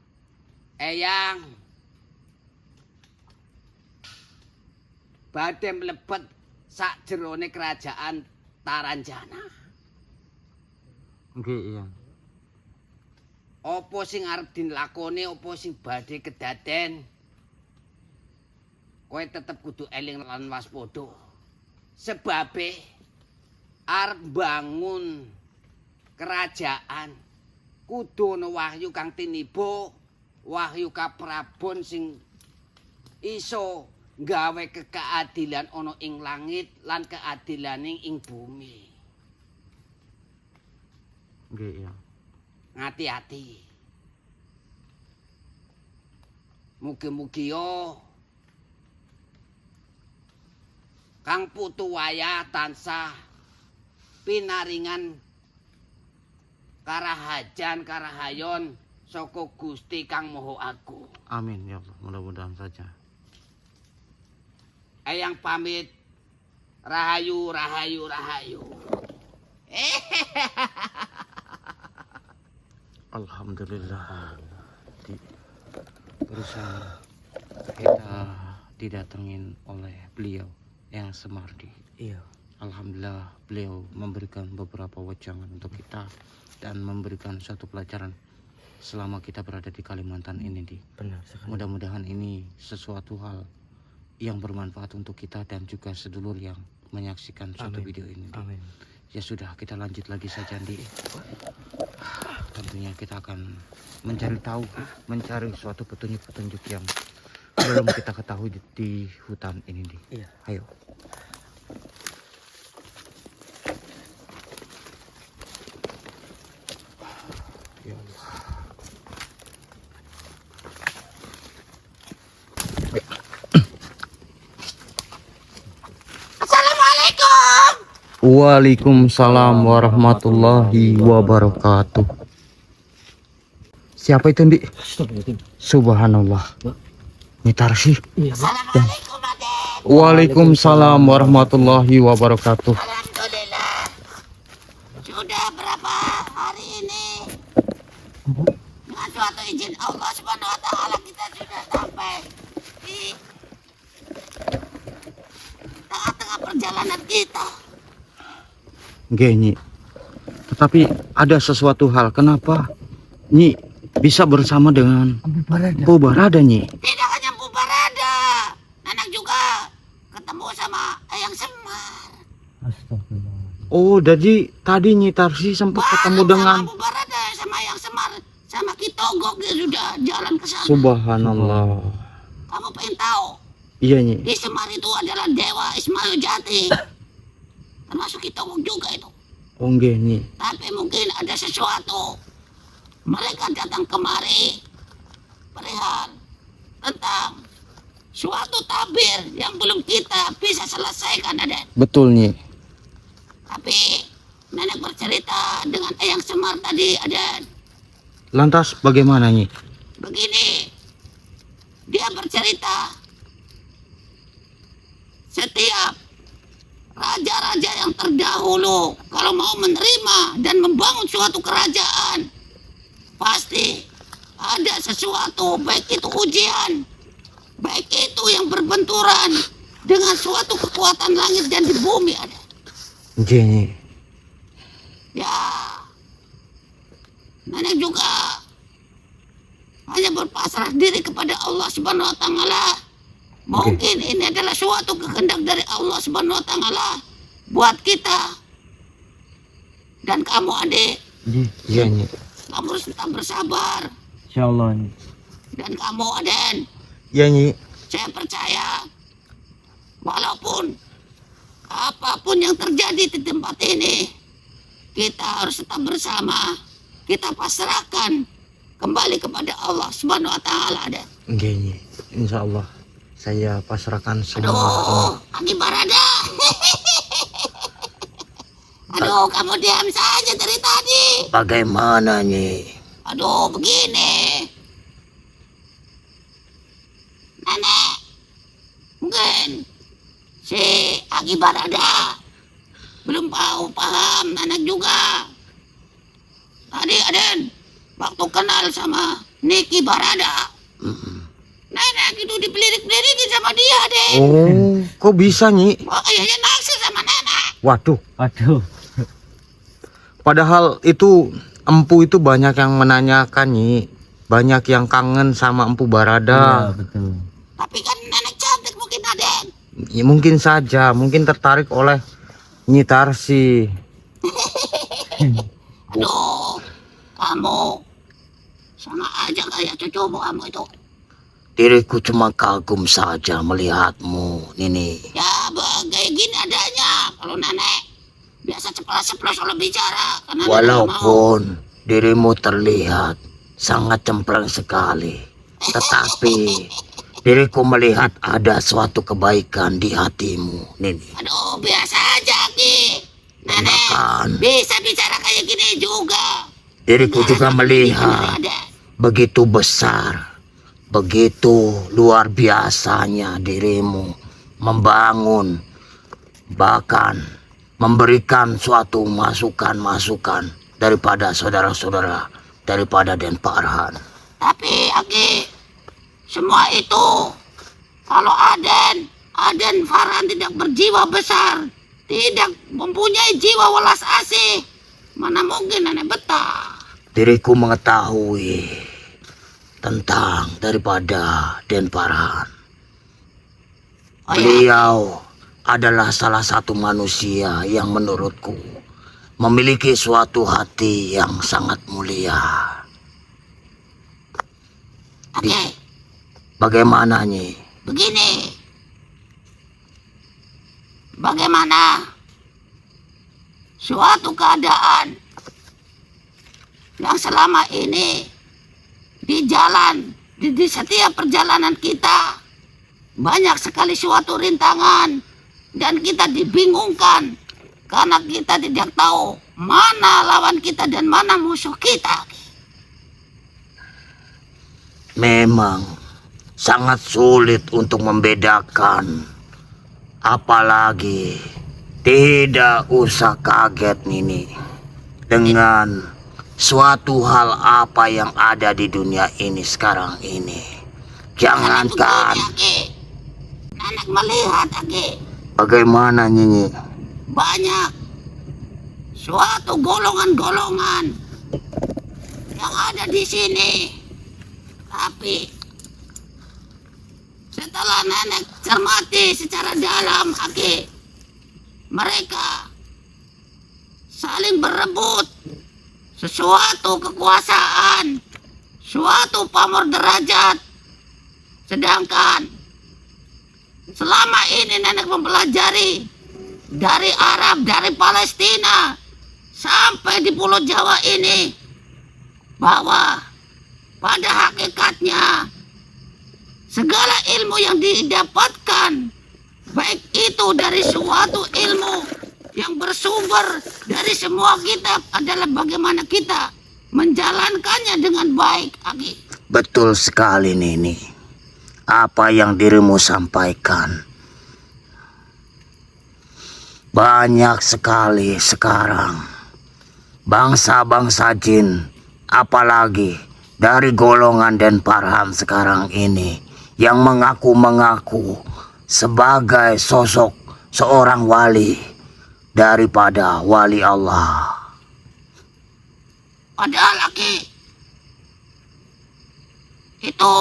Eyang badhe mlebet sakjerone kerajaan Taranjana. Oke, yang. Apa sing arep dilakoni, apa sing badhe kedaden, kowe tetep kudu eling lan waspada. Sebabe arep bangun kerajaan kudu ana wahyu kang tiniba, wahyu kaprabon sing iso gawe keadilan ana ing langit lan keadilaning ing bumi. Oke, yang. Hati-hati. Mugi-mugi yo Kang Putu Wayah tansah pinaringan karahajan karahayon saka Gusti Kang Maha Agung. Amin, ya Allah. Mudah-mudahan saja. Eyang pamit. Rahayu, rahayu, rahayu. Alhamdulillah. Barusan kita didatengin oleh beliau yang Semardi. Iya. Alhamdulillah beliau memberikan beberapa wejangan untuk kita dan memberikan satu pelajaran selama kita berada di Kalimantan ini, Di. Benar sekali. Mudah-mudahan ini sesuatu hal yang bermanfaat untuk kita dan juga sedulur yang menyaksikan suatu Amin. video ini, Di. Amin. Ya sudah, kita lanjut lagi saja, Andi. Tentunya kita akan mencari tahu, mencari suatu petunjuk-petunjuk yang belum kita ketahui di hutan ini, Di. Iya. Ayo. Ya Allah. Waalaikumsalam warahmatullahi wabarakatuh. Siapa itu, Ndi? Subhanallah. Ini Tarsi. Waalaikumsalam warahmatullahi wabarakatuh. Alhamdulillah. Sudah berapa hari ini? Dengan suatu izin Allah Subhanahu wa taala kita sudah sampai di tengah-tengah perjalanan kita. Nggih, Nyi. Tetapi ada sesuatu hal, kenapa Nyi bisa bersama dengan Empu Barada, Nyi? Tidak hanya Bu Barada, Nanak juga ketemu sama Eyang Semar. Oh, jadi tadi Nyi Tarsi sempat ketemu dengan sama Bu Barada sama Eyang Semar sama Kitogok, dia sudah jalan ke sana. Subhanallah. Kamu pengen tahu? Iya, Nyi. Di Semar itu adalah Dewa Ismail Jati. Termasuk Kitogok juga itu. Oh, nggih, Nyi. Tapi mungkin ada sesuatu. Mereka datang kemari perihal tentang suatu tabir yang belum kita bisa selesaikan, Aden. Betul, Nyi. Tapi nenek bercerita dengan Eyang Semar tadi, Aden. Lantas bagaimana, Nyi? Begini, dia bercerita setiap raja-raja yang terdahulu kalau mau menerima dan membangun suatu kerajaan, pasti ada sesuatu, baik itu ujian, baik itu yang berbenturan dengan suatu kekuatan langit dan di bumi ada. Nggih, Nyi. Ya, nenek juga hanya berpasrah diri kepada Allah Subhanahu wa taala. Mungkin ini adalah suatu kehendak dari Allah Subhanahu wa taala buat kita. Dan kamu, Adik, Iya, Nyi. kamu harus tetap bersabar. Insyaallah, Nyi. Dan kamu, Aden, Iya, Nyi. saya percaya walaupun apapun yang terjadi di tempat ini, kita harus tetap bersama. Kita pasrahkan kembali kepada Allah Subhanahu wa taala, Aden. Nggih, Nyi. Insyaallah saya pasrahkan semua. Aduh, Aki Barada. Aduh, kamu diam saja dari tadi. Bagaimana, Nyi? Aduh, begini. Nenek, mungkin si Aki Barada belum paham, Nenek juga. Tadi Aden, waktu kenal sama Niki Barada, Nenek itu dipelirik-pelirikin sama dia, Aden. Oh, kok bisa, Nyi? Wah, kayaknya naksir sama Nenek. Waduh. Aduh. Padahal itu Empu itu banyak yang menanyakan, Nyi. Banyak yang kangen sama Empu Barada. Betul. Tapi kan Nenek cantik mungkin, Aden. Ya, mungkin saja, mungkin tertarik oleh Nyi Tarsi. Aduh, kamu sama aja kayak cucumu kamu itu. Diriku cuma kagum saja melihatmu, Nini. Ya, kayak gini adanya. Kalau Nenek biasa ceplas-ceplos kalau bicara. Karena Nenek nggak mau. Walaupun dirimu terlihat sangat cempreng sekali, tetapi diriku melihat ada suatu kebaikan di hatimu, Nini. Aduh, biasa aja, Ki. Nenek Bahkan bisa bicara kayak gini juga. diriku juga melihat Ada. begitu besar, begitu luar biasanya dirimu membangun, bahkan memberikan suatu masukan-masukan daripada saudara-saudara, daripada Den Farhan. Tapi, Aki, semua itu kalau Aden Farhan tidak berjiwa besar, tidak mempunyai jiwa welas asih, mana mungkin Nenek betah. Diriku mengetahui tentang daripada Den Farhan. Oh ya, Beliau adalah salah satu manusia yang menurutku memiliki suatu hati yang sangat mulia. Oke. Bagaimana Nyi? Begini. Bagaimana suatu keadaan yang selama ini di jalan, di setiap perjalanan kita banyak sekali suatu rintangan dan kita dibingungkan karena kita tidak tahu mana lawan kita dan mana musuh kita. Memang sangat sulit untuk membedakan, apalagi tidak usah kaget Nini dengan suatu hal apa yang ada di dunia ini sekarang ini. Jangankan Nanak melihat bagaimana Nini, banyak suatu golongan-golongan yang ada di sini. Tapi setelah Nenek cermati secara dalam, mereka saling berebut sesuatu kekuasaan, suatu pamor derajat. Sedangkan selama ini Nenek mempelajari dari Arab, dari Palestina sampai di Pulau Jawa ini, bahwa pada hakikatnya segala ilmu yang didapatkan, baik itu dari suatu ilmu yang bersumber dari semua kitab, adalah bagaimana kita menjalankannya dengan baik, Betul sekali Nini, apa yang dirimu sampaikan. Banyak sekali sekarang bangsa-bangsa jin, apalagi dari golongan dan Parham sekarang ini, yang mengaku-mengaku sebagai sosok seorang wali daripada wali Allah. Padahal itu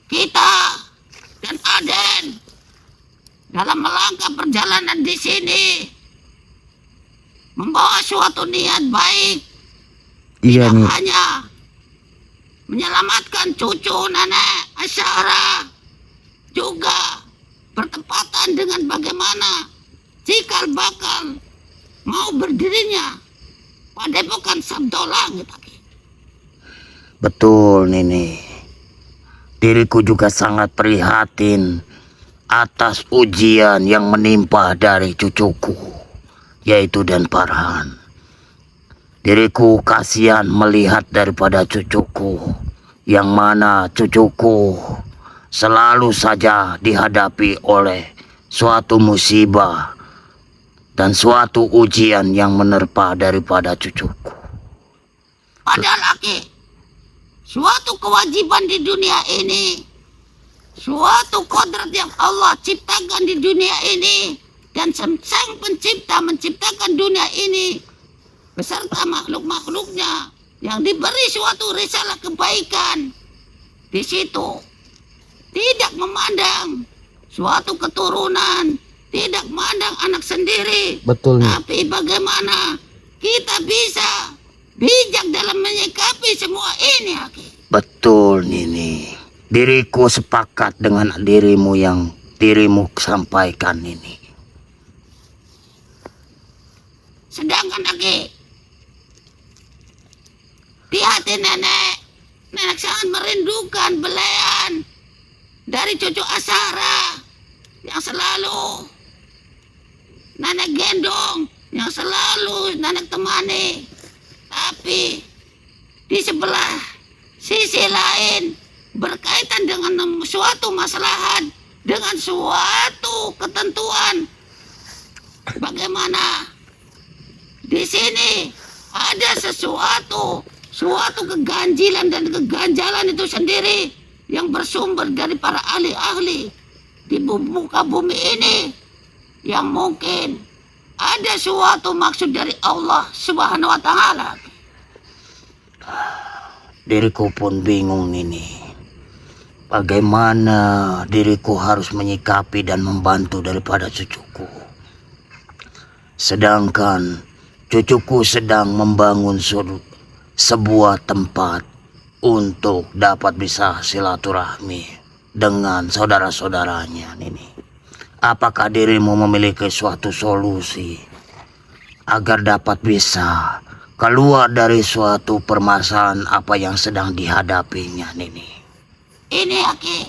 kita dan Aden dalam melangkah perjalanan di sini membawa suatu niat baik. Iya Tidak nih. hanya menyelamatkan cucu Nenek Asyara, juga bertepatan dengan bagaimana cikal bakal mau berdirinya Padepokan Sabdo Langit. Betul Nini. Diriku juga sangat prihatin atas ujian yang menimpa dari cucuku, yaitu Dan Parhan. Diriku kasihan melihat daripada cucuku, yang mana cucuku selalu saja dihadapi oleh suatu musibah dan suatu ujian yang menerpa daripada cucuku. Padahal suatu kewajiban di dunia ini, suatu kodrat yang Allah ciptakan di dunia ini, dan Sang Pencipta menciptakan dunia ini beserta makhluk-makhluknya yang diberi suatu risalah kebaikan. Di situ tidak memandang suatu keturunan, tidak memandang anak sendiri. Betul nih. Tapi bagaimana kita bisa bijak dalam menyikapi semua ini, Betul Nini. Diriku sepakat dengan dirimu yang dirimu sampaikan ini. Sedangkan di hati Nenek sangat merindukan belayan dari cucu Asyara yang selalu Nenek gendong, yang selalu Nenek temani. Tapi di sebelah sisi lain, berkaitan dengan suatu maslahat, dengan suatu ketentuan, bagaimana di sini ada suatu keganjilan, dan keganjalan itu sendiri yang bersumber dari para ahli-ahli di muka bumi ini, yang mungkin ada suatu maksud dari Allah Subhanahu wa Ta'ala. Diriku pun bingung Nini. Bagaimana diriku harus menyikapi dan membantu daripada cucuku. Sedangkan cucuku sedang membangun sebuah tempat untuk dapat bisa silaturahmi dengan saudara-saudaranya ini. Apakah dirimu memiliki suatu solusi agar dapat bisa keluar dari suatu permasalahan apa yang sedang dihadapinya ini? Ini Aki,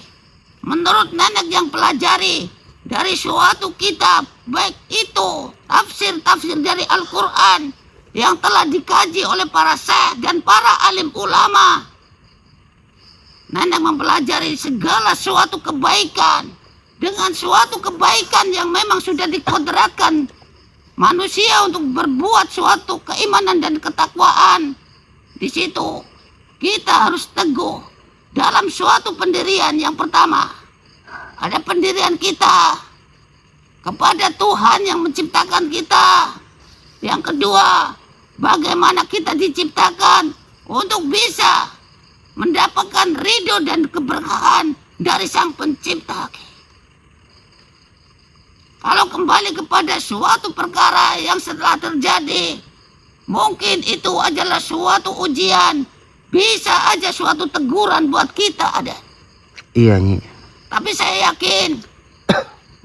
menurut nenek yang pelajari dari suatu kitab, baik itu tafsir-tafsir dari Al-Quran yang telah dikaji oleh para syekh dan para alim ulama. Nenek mempelajari segala suatu kebaikan dengan suatu kebaikan yang memang sudah dikodratkan manusia untuk berbuat suatu keimanan dan ketakwaan. Di situ kita harus teguh dalam suatu pendirian. Yang pertama, ada pendirian kita kepada Tuhan yang menciptakan kita. Yang kedua, bagaimana kita diciptakan untuk bisa mendapatkan ridho dan keberkahan dari Sang Pencipta. Kalau kembali kepada suatu perkara yang setelah terjadi, mungkin itu adalah suatu ujian, bisa aja suatu teguran buat kita ada. Iya, Nyi. Tapi saya yakin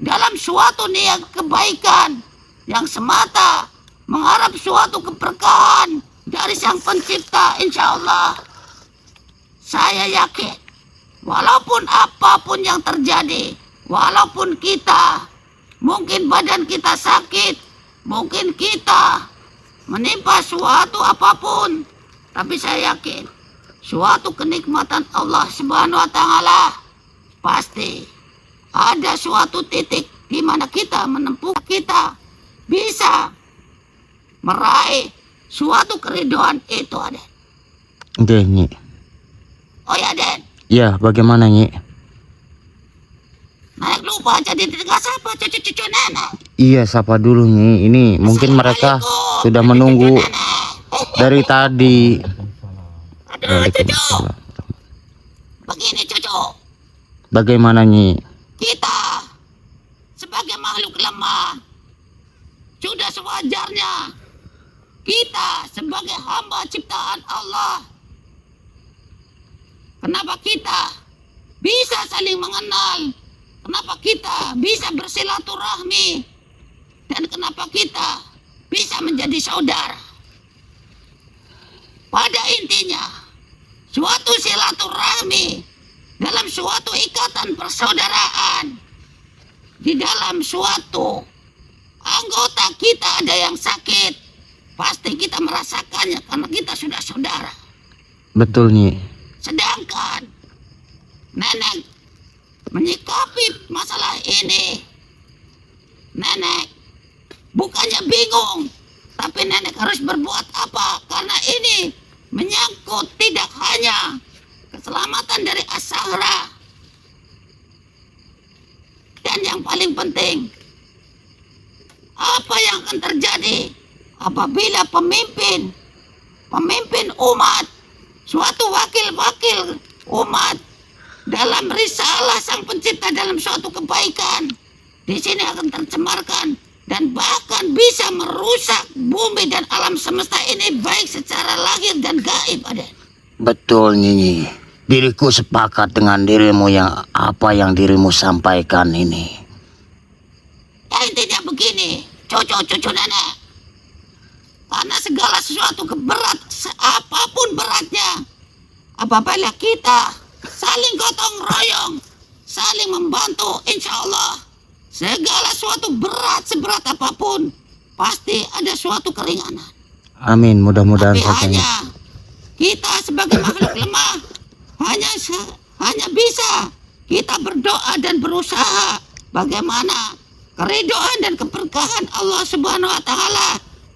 dalam suatu niat kebaikan yang semata mengharap suatu keberkahan dari Sang Pencipta, insya Allah saya yakin walaupun apapun yang terjadi, walaupun kita mungkin badan kita sakit, mungkin kita menimpa suatu apapun, tapi saya yakin suatu kenikmatan Allah Subhanahu wa Ta'ala pasti ada suatu titik di mana kita menempuh, kita bisa meraih suatu keriduan itu ada. Oke, Nyi. Oh ya, Den. Ya, bagaimana, Nyi? Nenek lupa jadi tidak sapa cucu-cucu nenek. Iya, sapa dulu, Nyi. Ini mungkin mereka Assalamualaikum, sudah cucu-cucu menunggu nenek. dari tadi. Aduh, cucu. Waalaikumsalam. Begini cucu, Bagaimana, Nyi? kita sebagai makhluk lemah sudah sewajarnya kita sebagai hamba ciptaan Allah. Kenapa kita bisa saling mengenal? Kenapa kita bisa bersilaturahmi? Dan kenapa kita bisa menjadi saudara? Pada intinya, suatu silaturahmi dalam suatu ikatan persaudaraan. Di dalam suatu anggota kita ada yang sakit, pasti kita merasakannya karena kita sudah saudara. Betul, Nyi. Sedangkan nenek menyikapi masalah ini, nenek bukannya bingung, tapi nenek harus berbuat apa? Karena ini menyangkut tidak hanya keselamatan dari As-Sahra, dan yang paling penting, apa yang akan terjadi apabila pemimpin umat, suatu wakil-wakil umat dalam risalah Sang Pencipta dalam suatu kebaikan, di sini akan tercemarkan dan bahkan bisa merusak bumi dan alam semesta ini baik secara lahir dan gaib ada. Betul, Nyi. Diriku sepakat dengan dirimu yang apa yang dirimu sampaikan ini. Ya intinya begini, cucu-cucu nenek. Karena segala sesuatu keberat, apapun beratnya, apabila kita saling gotong royong, saling membantu, insya Allah segala suatu berat seberat apapun pasti ada suatu keringanan. Amin, mudah-mudahan Tapi saja, Nyi. hanya kita sebagai makhluk lemah hanya bisa kita berdoa dan berusaha bagaimana keridhaan dan keberkahan Allah Subhanahu wa Ta'ala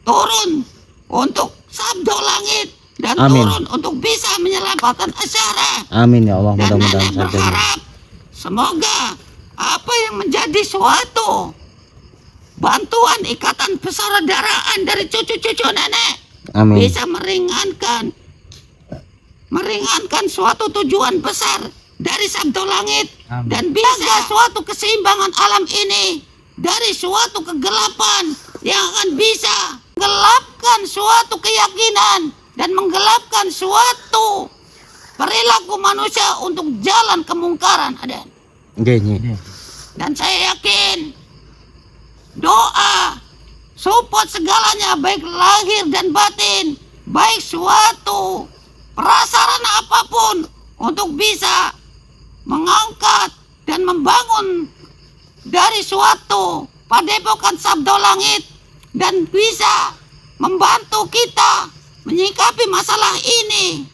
turun untuk sabdo langit dan Amin. turun untuk bisa menyelamatkan As-Sahra. Amin ya Allah, Dan mudah-mudahan nenek saja, Nyi. berharap semoga apa yang menjadi suatu bantuan ikatan persaudaraan dari cucu-cucu nenek Amin. bisa meringankan suatu tujuan besar dari sabdo langit. Amin. Dan bisa suatu keseimbangan alam ini dari suatu kegelapan yang akan bisa menggelapkan suatu keyakinan dan menggelapkan suatu perilaku manusia untuk jalan kemungkaran, Aden. Nggih, Nyi. Dan saya yakin doa support segalanya, baik lahir dan batin, baik suatu prasarana apapun untuk bisa mengangkat dan membangun dari suatu padepokan Sabdo Langit dan bisa membantu kita menyikapi masalah ini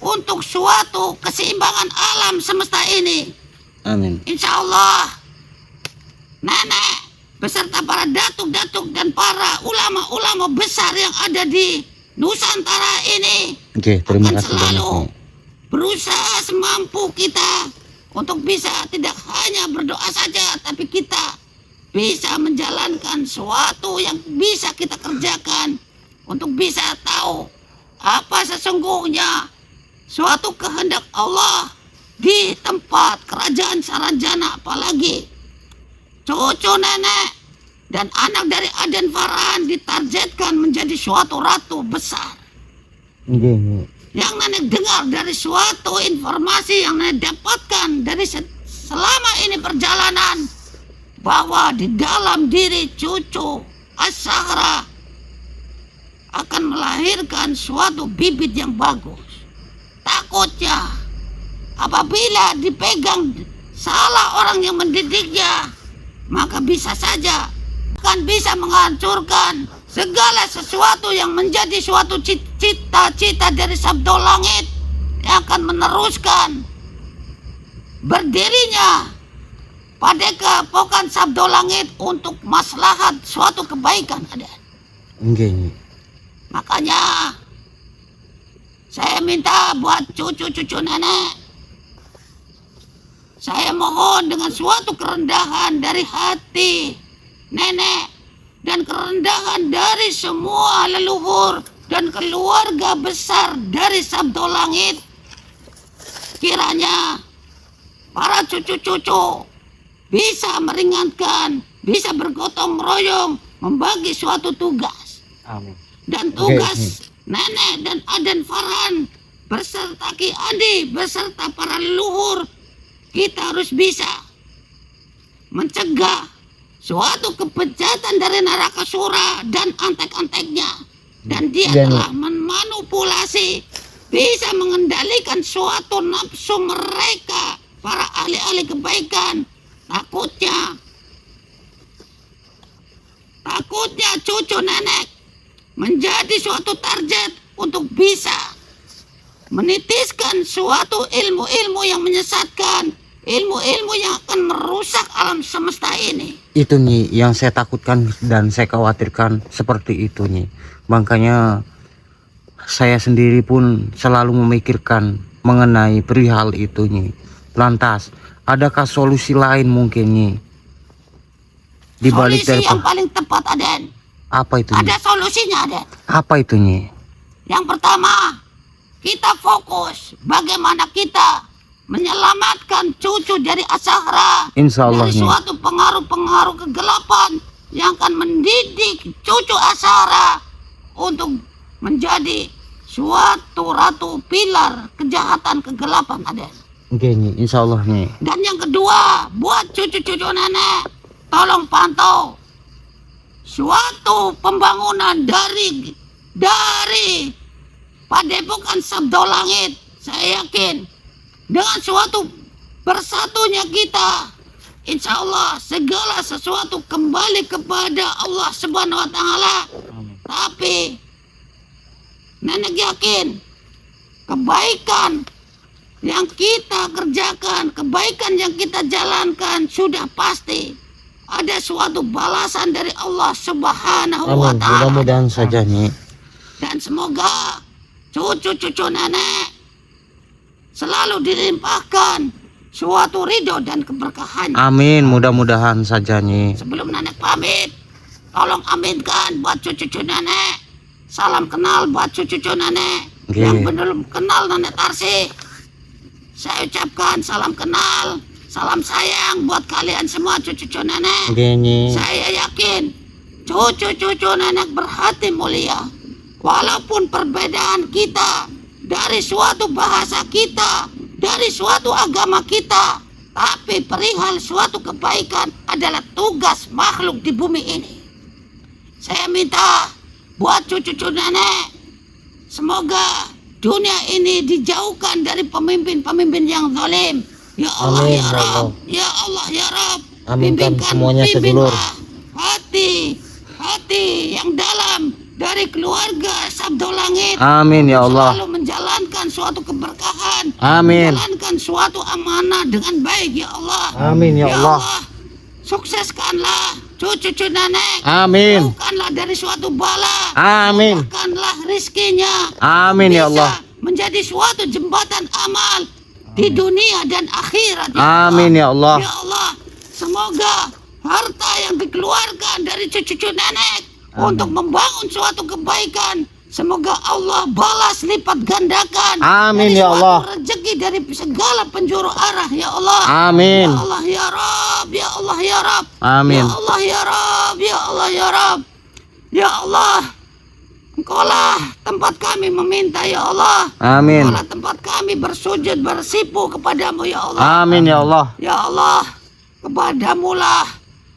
untuk suatu keseimbangan alam semesta ini. Amin. Insya Allah, nenek beserta para datuk-datuk dan para ulama-ulama besar yang ada di Nusantara ini Oke, terima akan kasih banyak, selalu Nyi. berusaha semampu kita untuk bisa tidak hanya berdoa saja, tapi kita bisa menjalankan sesuatu yang bisa kita kerjakan untuk bisa tahu apa sesungguhnya suatu kehendak Allah di tempat kerajaan Saranjana, apalagi cucu nenek dan anak dari Aden Farhan ditargetkan menjadi suatu ratu besar. Nggih, Nyi. Yang nenek dengar dari suatu informasi yang nenek dapatkan dari selama ini perjalanan, bahwa di dalam diri cucu As-Sahra akan melahirkan suatu bibit yang bagus. Takutnya apabila dipegang salah orang yang mendidiknya, maka bisa saja akan bisa menghancurkan segala sesuatu yang menjadi suatu cita-cita dari Sabdo Langit yang akan meneruskan berdirinya padepokan Sabdo Langit untuk maslahat suatu kebaikan, Aden. Nggih, Nyi. Makanya saya minta buat cucu-cucu nenek, saya mohon dengan suatu kerendahan dari hati nenek dan kerendahan dari semua leluhur dan keluarga besar dari Sabdo Langit, kiranya para cucu-cucu bisa meringankan, bisa bergotong royong membagi suatu tugas. Amin. Dan tugas nenek dan Aden Farhan beserta Ki Adi beserta para leluhur, kita harus bisa mencegah suatu kebejatan dari Narakasura dan antek-anteknya. Dan dia telah memanipulasi, bisa mengendalikan suatu nafsu mereka, para ahli-ahli kebaikan. Takutnya cucu nenek menjadi suatu target untuk bisa menitiskan suatu ilmu-ilmu yang menyesatkan, ilmu-ilmu yang akan merusak alam semesta ini. Itu, Nyi, yang saya takutkan dan saya khawatirkan seperti itu, Nyi. Makanya saya sendiri pun selalu memikirkan mengenai perihal itu, Nyi. Lantas, adakah solusi lain mungkin, Nyi? Di balik Solusi dari yang paling tepat, Aden. apa itu, Nyi? Ada solusinya, Aden. Apa itu, Nyi? Yang pertama, kita fokus bagaimana kita menyelamatkan cucu dari As-Sahra Insya Allah, dari Nyi. suatu pengaruh-pengaruh kegelapan yang akan mendidik cucu As-Sahra untuk menjadi suatu ratu pilar kejahatan kegelapan, Aden. Oke, Nyi. Insya Allah, Nyi. Dan yang kedua, buat cucu-cucu nenek, tolong pantau suatu pembangunan dari padepokan Sabdo Langit. Saya yakin dengan suatu bersatunya kita, insya Allah segala sesuatu kembali kepada Allah Subhanahu wa Ta'ala. Tapi nenek yakin kebaikan yang kita kerjakan, kebaikan yang kita jalankan sudah pasti ada suatu balasan dari Allah Subhanahu wa Amin. Ta'ala. Mudah-mudahan saja, Nyi. Dan semoga cucu-cucu nenek selalu dilimpahkan suatu ridho dan keberkahan. Amin. Mudah-mudahan saja, Nyi. Sebelum nenek pamit, tolong aminkan buat cucu-cucu nenek. Salam kenal buat cucu-cucu nenek. Oke. Yang belum kenal nenek Tarsi, saya ucapkan salam kenal. Salam sayang buat kalian semua cucu-cucu nenek. Nggih, Nyi. Saya yakin cucu-cucu nenek berhati mulia. Walaupun perbedaan kita dari suatu bahasa kita, dari suatu agama kita, tapi perihal suatu kebaikan adalah tugas makhluk di bumi ini. Saya minta buat cucu-cucu nenek, semoga dunia ini dijauhkan dari pemimpin-pemimpin yang zalim. Ya Allah, Amin, ya ya Rabb. Allah. Ya Allah, ya Rabb. Aminkan semuanya sedulur. Hati yang dalam dari keluarga Sabdo Langit. Amin ya Allah. Selalu menjalankan suatu keberkahan. Amin. Menjalankan suatu amanah dengan baik ya Allah. Amin ya Allah. Sukseskanlah cucu-cucu nenek. Amin. Jauhkanlah dari suatu bala. Amin. Mudahkanlah rizkinya. Amin ya Allah. Bisa menjadi suatu jembatan amal di dunia dan akhirat. Amin ya Allah. Ya Allah, semoga harta yang dikeluarkan dari cucu-cucu nenek untuk membangun suatu kebaikan, semoga Allah balas lipat gandakan. Amin dari ya suatu Allah. rezeki dari segala penjuru arah ya Allah. Amin. Ya Allah ya Rabb, ya Allah ya Rabb. Amin. Ya Allah ya Rabb, ya Allah ya Rabb. Ya Allah, Engkaulah tempat kami meminta ya Allah. Amin. Engkaulah tempat kami bersujud bersipu kepadamu ya Allah. Amin ya Allah. Ya Allah, kepadamulah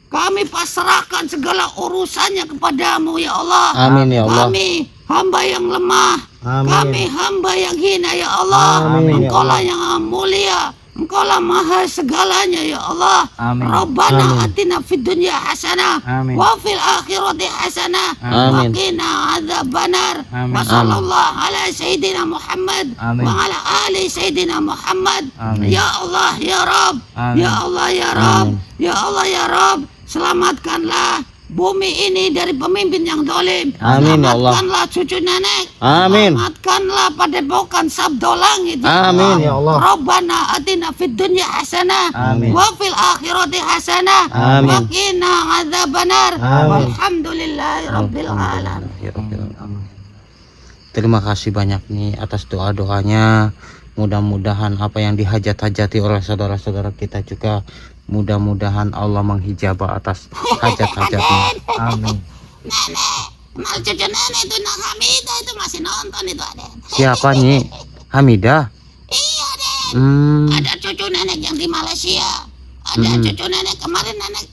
kami pasrahkan segala urusannya kepadamu ya Allah. Amin ya Allah. Kami hamba yang lemah. Amin. Kami hamba yang hina ya Allah. Amin, ya Engkaulah Allah. yang mulia. Engkaulah maha segalanya ya Allah. Amin. Rabbana Amin. atina fid dunya hasanah Amin. wa fil akhirati hasanah wa Amin. qina adzabannar. Amin. Wa sallallahu ala sayyidina Muhammad Amin. wa ala ali sayyidina Muhammad. Amin. Ya Allah ya Rabb. Amin. Ya Allah ya Rabb. Amin. Ya Allah ya Rabb, selamatkanlah bumi ini dari pemimpin yang zalim. Amin, ya Allah. Selamatkanlah cucu nenek. Amin. Selamatkanlah padepokan Sabdo Langit. Amin, ya Allah. Rabbana atina fid dunya hasanah Amin. wa fil akhirati hasanah Amin. wa qina adzabannar. Amin. Walhamdulillahi rabbil alamin. Terima kasih banyak nih atas doa-doanya. Mudah-mudahan apa yang dihajat-hajati oleh saudara-saudara kita juga mudah-mudahan Allah menghijabah atas hajat-hajatnya. Amin. Kenal cucu nenek itu Nak Hamidah itu masih nonton itu ada. Siapa Nyi? Hamidah? Iya Den. Ada cucu nenek yang di Malaysia. Ada cucu nenek kemarin nenek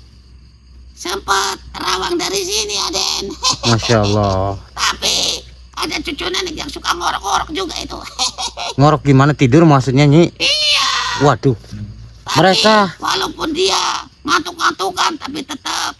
sempat terawang dari sini Aden. Masya Allah. Tapi ada cucu nenek yang suka ngorok-ngorok juga itu. Ngorok gimana, tidur maksudnya Nyi? Iya. Waduh. Tapi Mereka walaupun dia ngantuk-ngantukan tapi tetap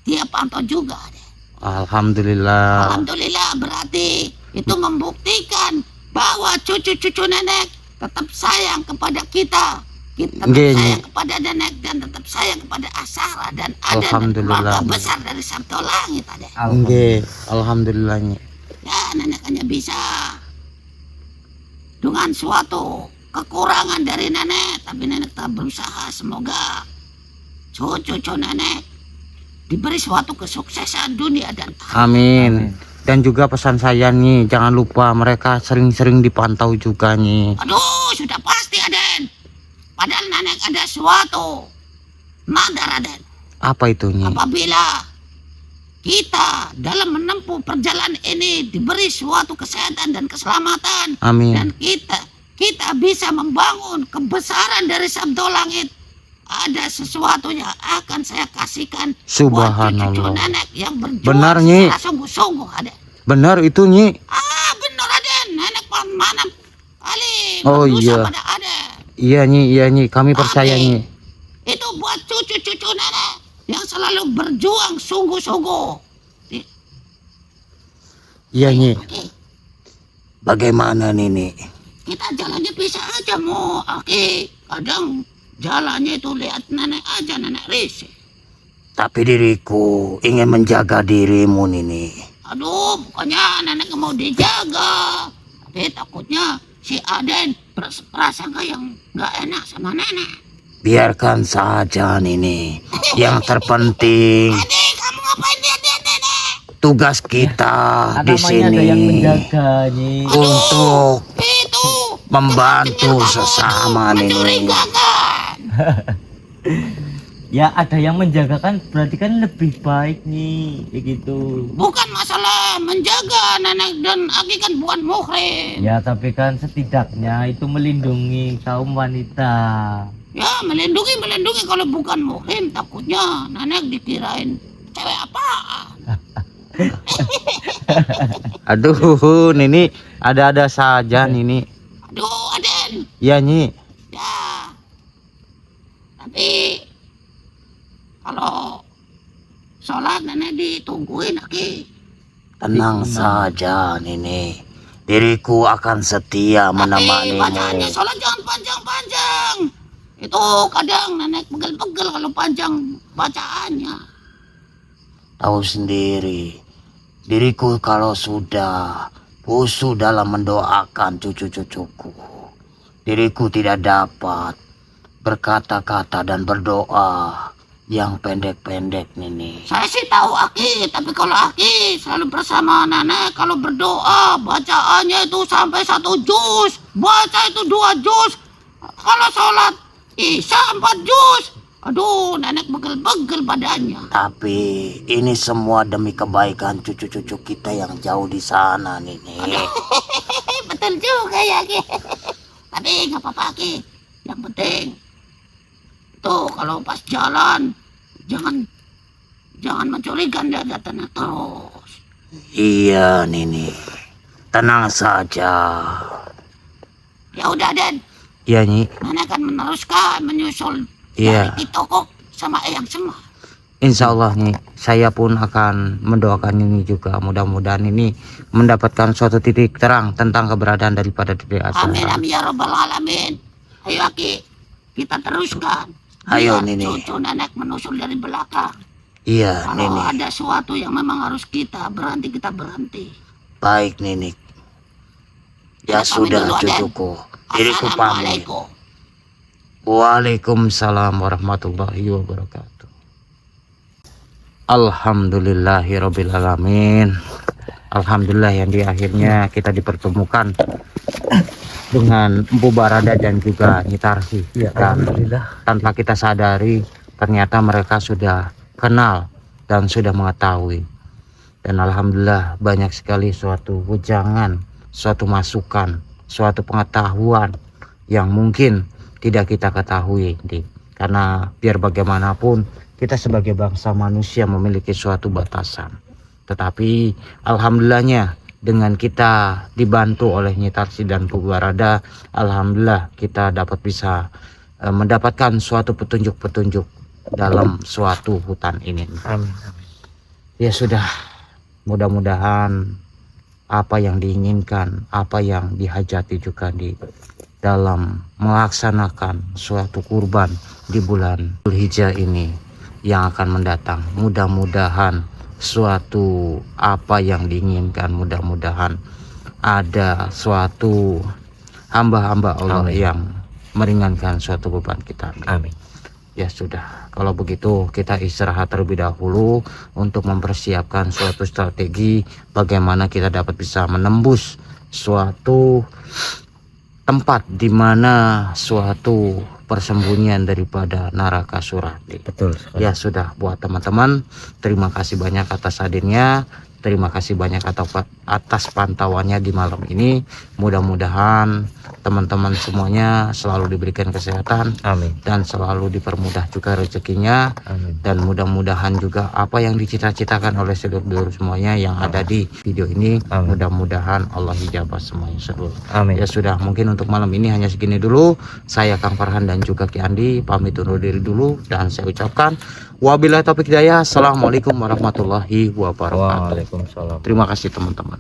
dia pantau juga Aden. Alhamdulillah. Alhamdulillah, berarti itu membuktikan bahwa cucu-cucu nenek tetap sayang kepada kita. Kita tetap Nggih, sayang Nyi. kepada nenek dan tetap sayang kepada Asara dan ada Alhamdulillah, keluarga Nyi. besar dari Sabdo Langit ada. Nggih, alhamdulillah Nyi. Ya nenek hanya bisa dengan suatu kekurangan dari nenek, tapi nenek tetap berusaha. Semoga cucu-cucu nenek diberi suatu kesuksesan dunia dan akhirat. Amin. Dan juga pesan saya Nyi, jangan lupa mereka sering-sering dipantau juga Nyi. Aduh, sudah pasti Aden. Padahal nenek ada suatu nadar Aden. Apa itu Nyi? Apabila kita dalam menempuh perjalanan ini diberi suatu kesehatan dan keselamatan, Amin. dan kita bisa membangun kebesaran dari Sabdo Langit, ada sesuatu yang akan saya kasihkan buat cucu Subhanallah. nenek yang berjuang Benar, Nyi. secara sungguh-sungguh Aden. Benar itu Nyi. Benar Aden, nenek mana kali Oh, berdosa iya. pada Aden. Iya Nyi, kami percaya Tapi, Nyi. itu buat cucu-cucu nenek yang selalu berjuang sungguh-sungguh. Iya Nyi. Oke, Bagaimana Nini? kita jalannya bisa aja mau. Oke, kadang jalannya itu lihat nenek aja, nenek risih. Tapi diriku ingin menjaga dirimu Nini. Aduh, bukannya nenek nggak mau dijaga, tapi takutnya si Aden berprasangka yang nggak enak sama nenek. Biarkan saja Nini. Yang terpenting Aden, kamu ngapain lihat nenek? tugas kita di Namanya sini ada yang menjaga Nyi. untuk Itu membantu dengar kamu sesama itu Nini. mencurigakan. Ya ada yang menjaga kan berarti kan lebih baik nih kayak gitu. Bukan masalah menjaga, nenek dan Aki kan bukan muhrim. Ya tapi kan setidaknya itu melindungi kaum wanita. Ya melindungi kalau bukan muhrim, takutnya nenek dikirain cewek apa. Aduh, Nini ada-ada saja Nini. Aduh Aden, Ya Nyi. ya. Tapi kalau sholat nenek ditungguin Aki. Tenang saja Nini. Diriku akan setia Tapi bacaannya sholat jangan panjang-panjang. Itu kadang nenek pegel-pegel kalau panjang bacaannya. Tahu sendiri, diriku kalau sudah khusyuk dalam mendoakan cucu-cucuku, diriku tidak dapat berkata-kata dan berdoa yang pendek-pendek Nini. Saya sih tahu Aki, tapi kalau Aki selalu bersama nenek, kalau berdoa bacaannya itu sampai 1 juz, baca itu 2 juz. Kalau sholat Isya 4 juz. Aduh, nenek begel-begel badannya. Tapi ini semua demi kebaikan cucu-cucu kita yang jauh di sana Nini. Betul juga ya Ki. Tapi nggak apa-apa Ki. Yang penting tuh kalau pas jalan jangan mencurikan dia datangnya terus. Iya Nini, tenang saja. Ya udah Den, Iya Nyi. nenek akan meneruskan menyusul Iya. dari toko sama Eyang semua. Insya Allah nih, saya pun akan mendoakan ini juga. Mudah-mudahan ini mendapatkan suatu titik terang tentang keberadaan daripada Dede Asal. Amin amin ya robbal alamin. Ayo Aki, kita teruskan. Ayo, Biar Nini. cucu nenek menusul dari belakang. Iya Kalau Nini, ada sesuatu yang memang harus kita berhenti. baik Nini. Ya Pamit sudah dulu, Aden. cucuku, diriku pamit. Assalamualaikum. Waalaikumsalam warahmatullahi wabarakatuh. Alhamdulillahirobbilalamin. Alhamdulillah yang di akhirnya kita dipertemukan dengan Empu Barada dan juga Nyitarsi. Ya, Dan alhamdulillah. tanpa kita sadari ternyata mereka sudah kenal dan sudah mengetahui. Dan alhamdulillah banyak sekali suatu wejangan, suatu masukan, suatu pengetahuan yang mungkin tidak kita ketahui, karena biar bagaimanapun kita sebagai bangsa manusia memiliki suatu batasan. Tetapi alhamdulillahnya dengan kita dibantu oleh Nyitarsi dan Empu Barada, alhamdulillah kita dapat bisa mendapatkan suatu petunjuk-petunjuk dalam suatu hutan ini. Amin. Ya sudah, mudah-mudahan apa yang diinginkan, apa yang dihajati juga di dalam melaksanakan suatu kurban di bulan Dzulhijjah ini yang akan mendatang. Mudah-mudahan suatu apa yang diinginkan, mudah-mudahan ada suatu hamba-hamba Allah Amin. yang meringankan suatu beban kita. Amin. Ya sudah, kalau begitu kita istirahat terlebih dahulu untuk mempersiapkan suatu strategi bagaimana kita dapat bisa menembus suatu tempat di mana suatu persembunyian daripada Narakasura. Betul sekali. Ya sudah, buat teman-teman, terima kasih banyak atas hadirnya. Terima kasih banyak atas pantauannya di malam ini. Mudah-mudahan teman-teman semuanya selalu diberikan kesehatan Amin. dan selalu dipermudah juga rezekinya. Amin. Dan mudah-mudahan juga apa yang dicita-citakan oleh sedulur semuanya yang ada di video ini, Amin. mudah-mudahan Allah hijabah semuanya sedulur. Amin. Ya sudah, mungkin untuk malam ini hanya segini dulu. Saya Kang Farhan dan juga Ki Andi pamit undur diri dulu, dan saya ucapkan wabillahi taufiq hidayah. Assalamualaikum warahmatullahi wabarakatuh. Waalaikumsalam. Terima kasih teman-teman.